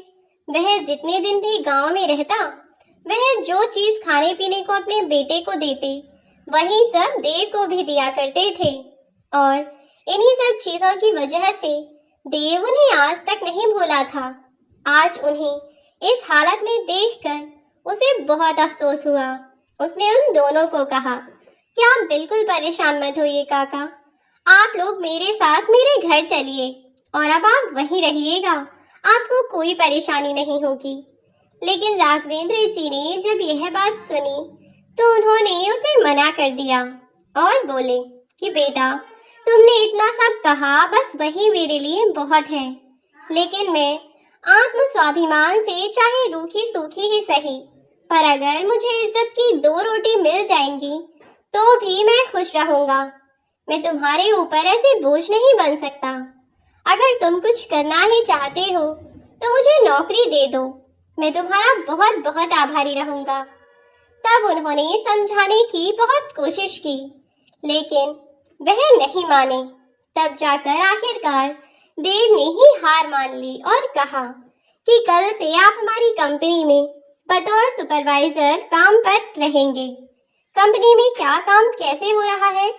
[SPEAKER 1] वह जितने दिन भी गांव में रहता, वह जो चीज खाने पीने को अपने बेटे को देते, वही सब देव को भी दिया करते थे और इन्हीं सब चीजों की वजह से देव उन्हें आज तक नहीं भूला था। आज उन्हें इस हालत में देखकर उसे बहुत अफसोस हुआ। उसने उन दोनों को कहा कि आप बिल्कुल परेशान मत होइए काका, आप लोग मेरे साथ मेरे घर चलिए और अब आप वहीं रहिएगा, आपको कोई परेशानी नहीं होगी। लेकिन राघवेंद्र जी ने जब यह बात सुनी तो उन्होंने उसे मना कर दिया और बोले कि बेटा, तुमने इतना सब कहा, बस वही मेरे लिए बहुत है। लेकिन मैं आत्म स्वाभिमान से चाहे रूखी सूखी ही सही, पर अगर मुझे इज्जत की 2 रोटी मिल जाएंगी तो भी मैं खुश रहूंगा। मैं तुम्हारे ऊपर ऐसे बोझ नहीं बन सकता। अगर तुम कुछ करना ही चाहते हो तो मुझे नौकरी दे दो, मैं तुम्हारा बहुत बहुत आभारी रहूंगा। तब उन्होंने समझाने की बहुत कोशिश की, लेकिन वह नहीं माने। तब जाकर आखिरकार देव ने ही हार मान ली और कहा कि कल से आप हमारी कंपनी में बतौर सुपरवाइजर काम पर रहेंगे। कंपनी में क्या काम कैसे हो रहा है,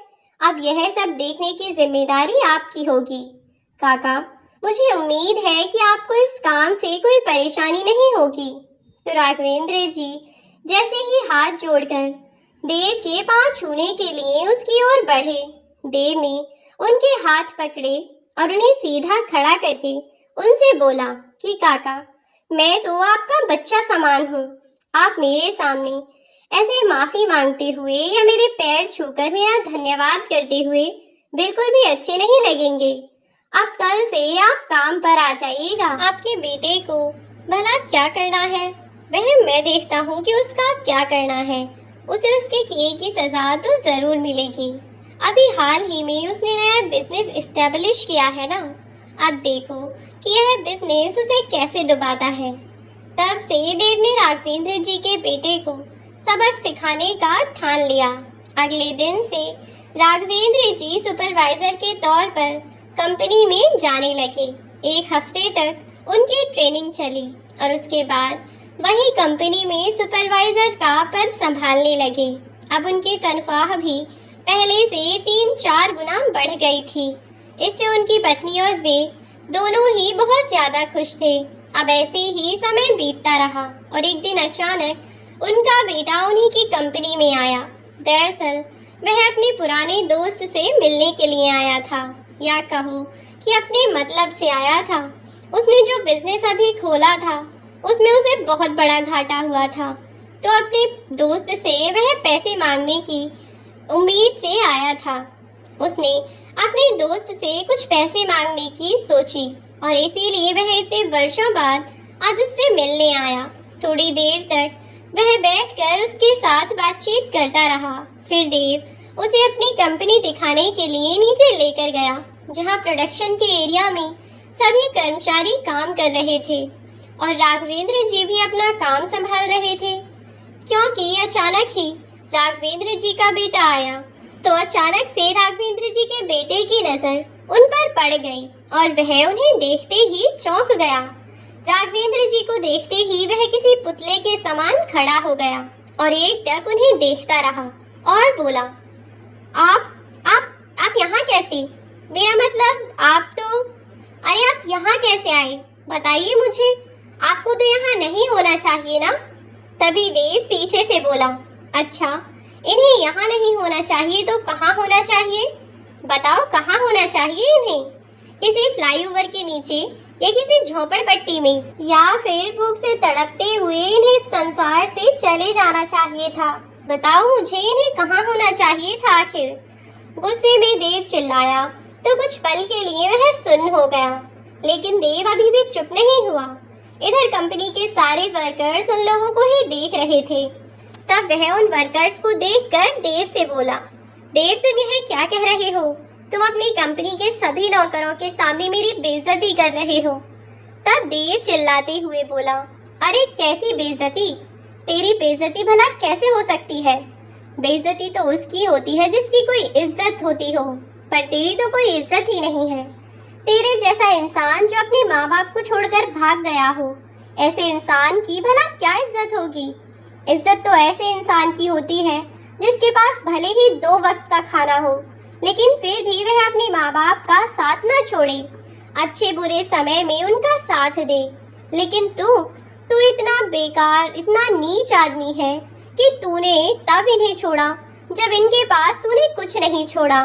[SPEAKER 1] अब यह सब देखने की जिम्मेदारी आपकी होगी। काका, मुझे उम्मीद है कि आपको इस काम से कोई परेशानी नहीं होगी। तो राघवेंद्र जी जैसे ही हाथ जोड़कर देव के पांव छूने के लिए उसकी ओर बढ़े, देव ने उनके हाथ पकड़े और उन्हें सीधा खड़ा करके उनसे बोला कि काका, मैं तो आपका बच्चा समान हूँ। आप मेरे सामने ऐसे माफी मांगते हुए या मेरे पैर छूकर मेरा धन्यवाद करते हुए बिल्कुल भी अच्छे नहीं लगेंगे। अब कल से आप काम पर आ जाइएगा। आपके बेटे को भला क्या करना है वह मैं देखता हूँ कि उसका क्या करना है। उसे उसके किए की सजा तो जरूर मिलेगी। अभी हाल ही में उसने नया बिजनेस एस्टेब्लिश किया है ना, अब देखो कि यह बिजनेस उसे कैसे डुबाता है। तब से देव ने राघवेंद्र जी के बेटे को सबक सिखाने का ठान लिया। अगले दिन से राघवेंद्र जी सुपरवाइजर के तौर पर कंपनी में जाने लगे। 1 हफ्ते तक उनकी ट्रेनिंग चली और उसके बाद वही कंपनी में सुपरवाइजर का पद संभालने लगे। अब उनकी तनख्वाह भी पहले से 3-4 गुना बढ़ गई थी। इससे उनकी पत्नी और वे दोनों ही बहुत ज्यादा खुश थे। अब ऐसे ही समय बीतता रहा और एक दिन अचानक उनका बेटा उन्हीं की कंपनी में आया। दरअसल वह अपने पुराने दोस्त से मिलने के लिए आया था, या कहो कि अपने मतलब से आया था। उसने जो बिजनेस अभी खोला था उसमें उसे बहुत बड़ा घाटा हुआ था, तो अपने दोस्त से वह पैसे मांगने की उम्मीद से आया था। उसने अपने दोस्त से कुछ पैसे मांगने की सोची और इसीलिए वह इतने वर्षों बाद आज उससे मिलने आया। थोड़ी देर तक वह बैठकर उसके साथ बातचीत करता रहा। फिर देव उसे अपनी कंपनी दिखाने के लिए नीचे लेकर गया, जहां प्रोडक्शन के एरिया में सभी कर्मचारी काम कर रहे थे और राघवेंद्र जी भी अपना काम संभाल रहे थे। क्योंकि अचानक ही राघवेंद्र जी का बेटा आया, तो अचानक से राघवेंद्र जी के बेटे की नजर उन पर पड़ गई और वह उन्हें देखते ही चौंक गया। राघवेंद्र जी को देखते ही वह किसी पुतले के समान खड़ा हो गया और एकटक उन्हें देखता रहा और बोला, आप यहाँ कैसे? मेरा मतलब अरे आप यहाँ कैसे आए? बताइए मुझे, आपको तो यहाँ नहीं होना चाहिए ना? तभी देव पीछे से बोला, अच्छा, इन्हें यहाँ नहीं होना चाहिए तो कहाँ होना चाहिए? बताओ, कहाँ होना चाहिए इन्हें? किसी फ्लाईओवर के नीचे या किसी झोपड़पट्टी में, या फिर भूख से तड़पते हुए इन्हें संसार से चले जाना चाहिए था। बताओ मुझे, इन्हें कहाँ होना चाहिए था आखिर? गुस्से में देव चिल्लाया तो कुछ पल के लिए वह सुन्न हो गया, लेकिन देव अभी भी चुप नहीं हुआ। इधर कंपनी के सारे वर्कर्स उन लोगों को ही देख रहे थे। तब वह उन वर्कर्स को देखकर देव से बोला, देव, तुम यह क्या कह रहे हो? तुम अपनी कंपनी के सभी नौकरों के सामने मेरी बेइज्जती कर रहे हो। तब देव चिल्लाते हुए बोला, अरे कैसी बेइज्जती? तेरी बेइज्जती भला कैसे हो सकती है? बेइज्जती तो उसकी होती है जिसकी कोई इज्जत होती हो, पर तेरी तो कोई इज्जत ही नहीं है। तेरे जैसा इंसान जो अपने माँ बाप को छोड़कर भाग गया हो, ऐसे इंसान की भला क्या इज्जत होगी? इज्जत तो ऐसे इंसान की होती है जिसके पास भले ही 2 वक्त का खाना हो, लेकिन फिर भी वह अपने माँ बाप का साथ न छोड़े, अच्छे बुरे समय में उनका साथ दे। लेकिन तू इतना बेकार, इतना नीच आदमी है कि तूने तब इन्हें छोड़ा जब इनके पास तूने कुछ नहीं छोड़ा,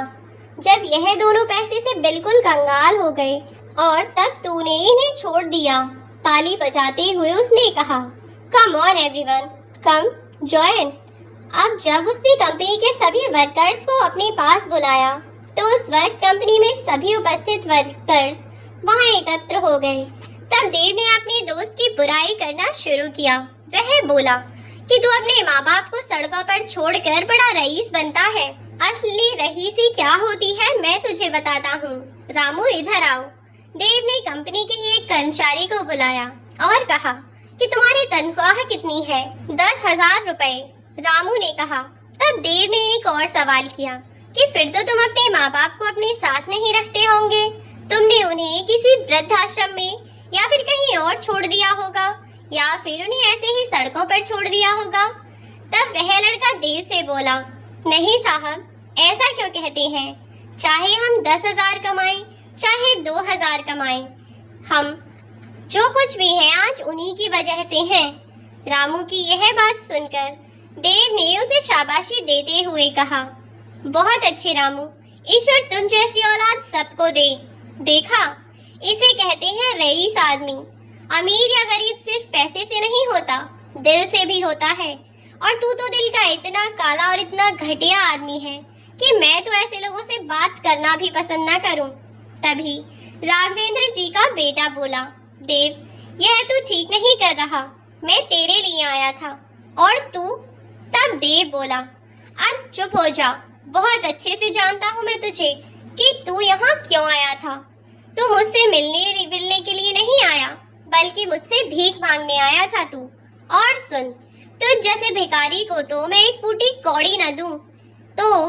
[SPEAKER 1] जब यह दोनों पैसे से बिल्कुल कंगाल हो गए, और तब तूने इन्हें छोड़ दिया। ताली बजाते हुए उसने कहा, come on everyone, come join. अब जब उसने कंपनी के सभी वर्कर्स को अपने पास बुलाया तो उस वक्त कंपनी में सभी उपस्थित वर्कर्स वहां एकत्र हो गए। तब देव ने अपने दोस्त की बुराई करना शुरू किया। वह बोला कि तू अपने माँ बाप को सड़कों पर छोड़कर बड़ा रईस बनता है। असली रईसी क्या होती है मैं तुझे बताता हूँ। रामू इधर आओ। देव ने कंपनी के एक कर्मचारी को बुलाया और कहा कि तुम्हारी तनख्वाह कितनी है? 10,000 रुपए। रामू ने कहा। तब देव ने एक और सवाल किया कि फिर तो तुम अपने माँ बाप को अपने साथ नहीं रखते होंगे। तुमने उन्हें किसी वृद्धाश्रम में या फिर कहीं और छोड़ दिया होगा या फिर उन्हें ऐसे ही सड़कों पर छोड़ दिया होगा। तब वह लड़का देव से बोला, नहीं साहब, ऐसा क्यों कहते हैं? चाहे हम 10,000 कमाएं, चाहे 2,000 कमाएं, हम जो कुछ भी है आज उन्हीं की वजह से हैं। रामू की यह बात सुनकर देव ने उसे शाबाशी देते हुए कहा, बहुत अच्छे रामू, ईश्वर तुम जैसी औलाद सबको दे। देखा, इसे कहते हैं रईस आदमी। अमीर या गरीब सिर्फ पैसे से नहीं होता, दिल से भी होता है। और तू तो दिल का इतना काला और इतना घटिया आदमी है कि मैं तो ऐसे लोगों से बात करना भी पसंद ना करूं। तभी राघवेंद्र जी का बेटा बोला, देव, यह तू ठीक नहीं कर रहा। मैं तेरे लिए आया था। और तू? तब देव बोला, अब चुप हो जा। बहुत अच्छे से जानता हूँ मैं तुझे कि तू यहाँ क्यों आया था। तू मुझसे मिलने के लिए नहीं आया, बल्कि मुझसे भीख मांगने आया था तू। और सुन, तुझ जैसे भिखारी को तो मैं एक फूटी कौड़ी न दूं, तो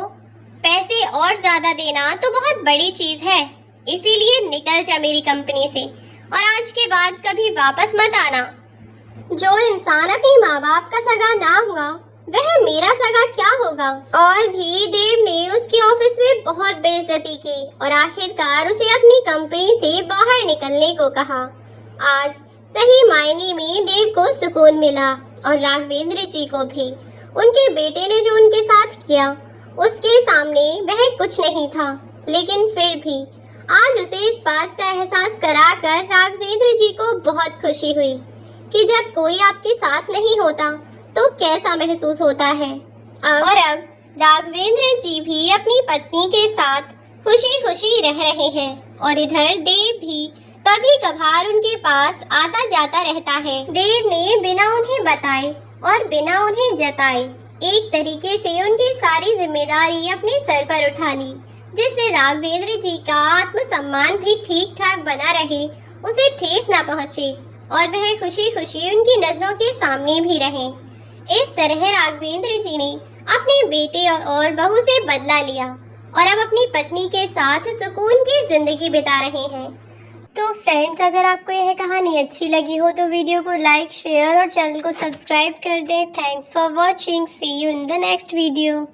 [SPEAKER 1] पैसे और ज्यादा देना तो बहुत बड़ी चीज है। इसीलिए निकल जा मेरी कंपनी से और आज के बाद कभी वापस मत आना। जो इंसान अपनी माँ बाप का सगा ना हुआ वह मेरा सगा क्या होगा। और भी देव ने उसके ऑफिस में बहुत बेइज्जती की और आखिरकार उसे अपनी कंपनी से बाहर निकलने को कहा। आज सही मायने में देव को सुकून मिला और राघवेंद्र जी को भी। उनके बेटे ने जो उनके साथ किया उसके सामने वह कुछ नहीं था, लेकिन फिर भी आज उसे इस बात का एहसास कराकर राघवेंद्र जी को बहुत खुशी हुई कि जब कोई आपके साथ नहीं होता तो कैसा महसूस होता है। अब राघवेंद्र जी भी अपनी पत्नी के साथ खुशी खुशी रह रहे हैं और इधर देव भी कभी कभार उनके पास आता जाता रहता है। देव ने बिना उन्हें बताए और बिना उन्हें जताए एक तरीके से उनकी सारी जिम्मेदारी अपने सर पर उठा ली, जिससे राघवेंद्र जी का आत्मसम्मान भी ठीक ठाक बना रहे, उसे ठेस न पहुँचे और वह खुशी खुशी उनकी नजरों के सामने भी रहे। इस तरह राघवेंद्र जी ने अपने बेटे और बहू से बदला लिया और अब अपनी पत्नी के साथ सुकून की जिंदगी बिता रहे हैं। तो फ्रेंड्स, अगर आपको यह कहानी अच्छी लगी हो तो वीडियो को लाइक, शेयर और चैनल को सब्सक्राइब कर दें। Thanks for watching. See you in the next video.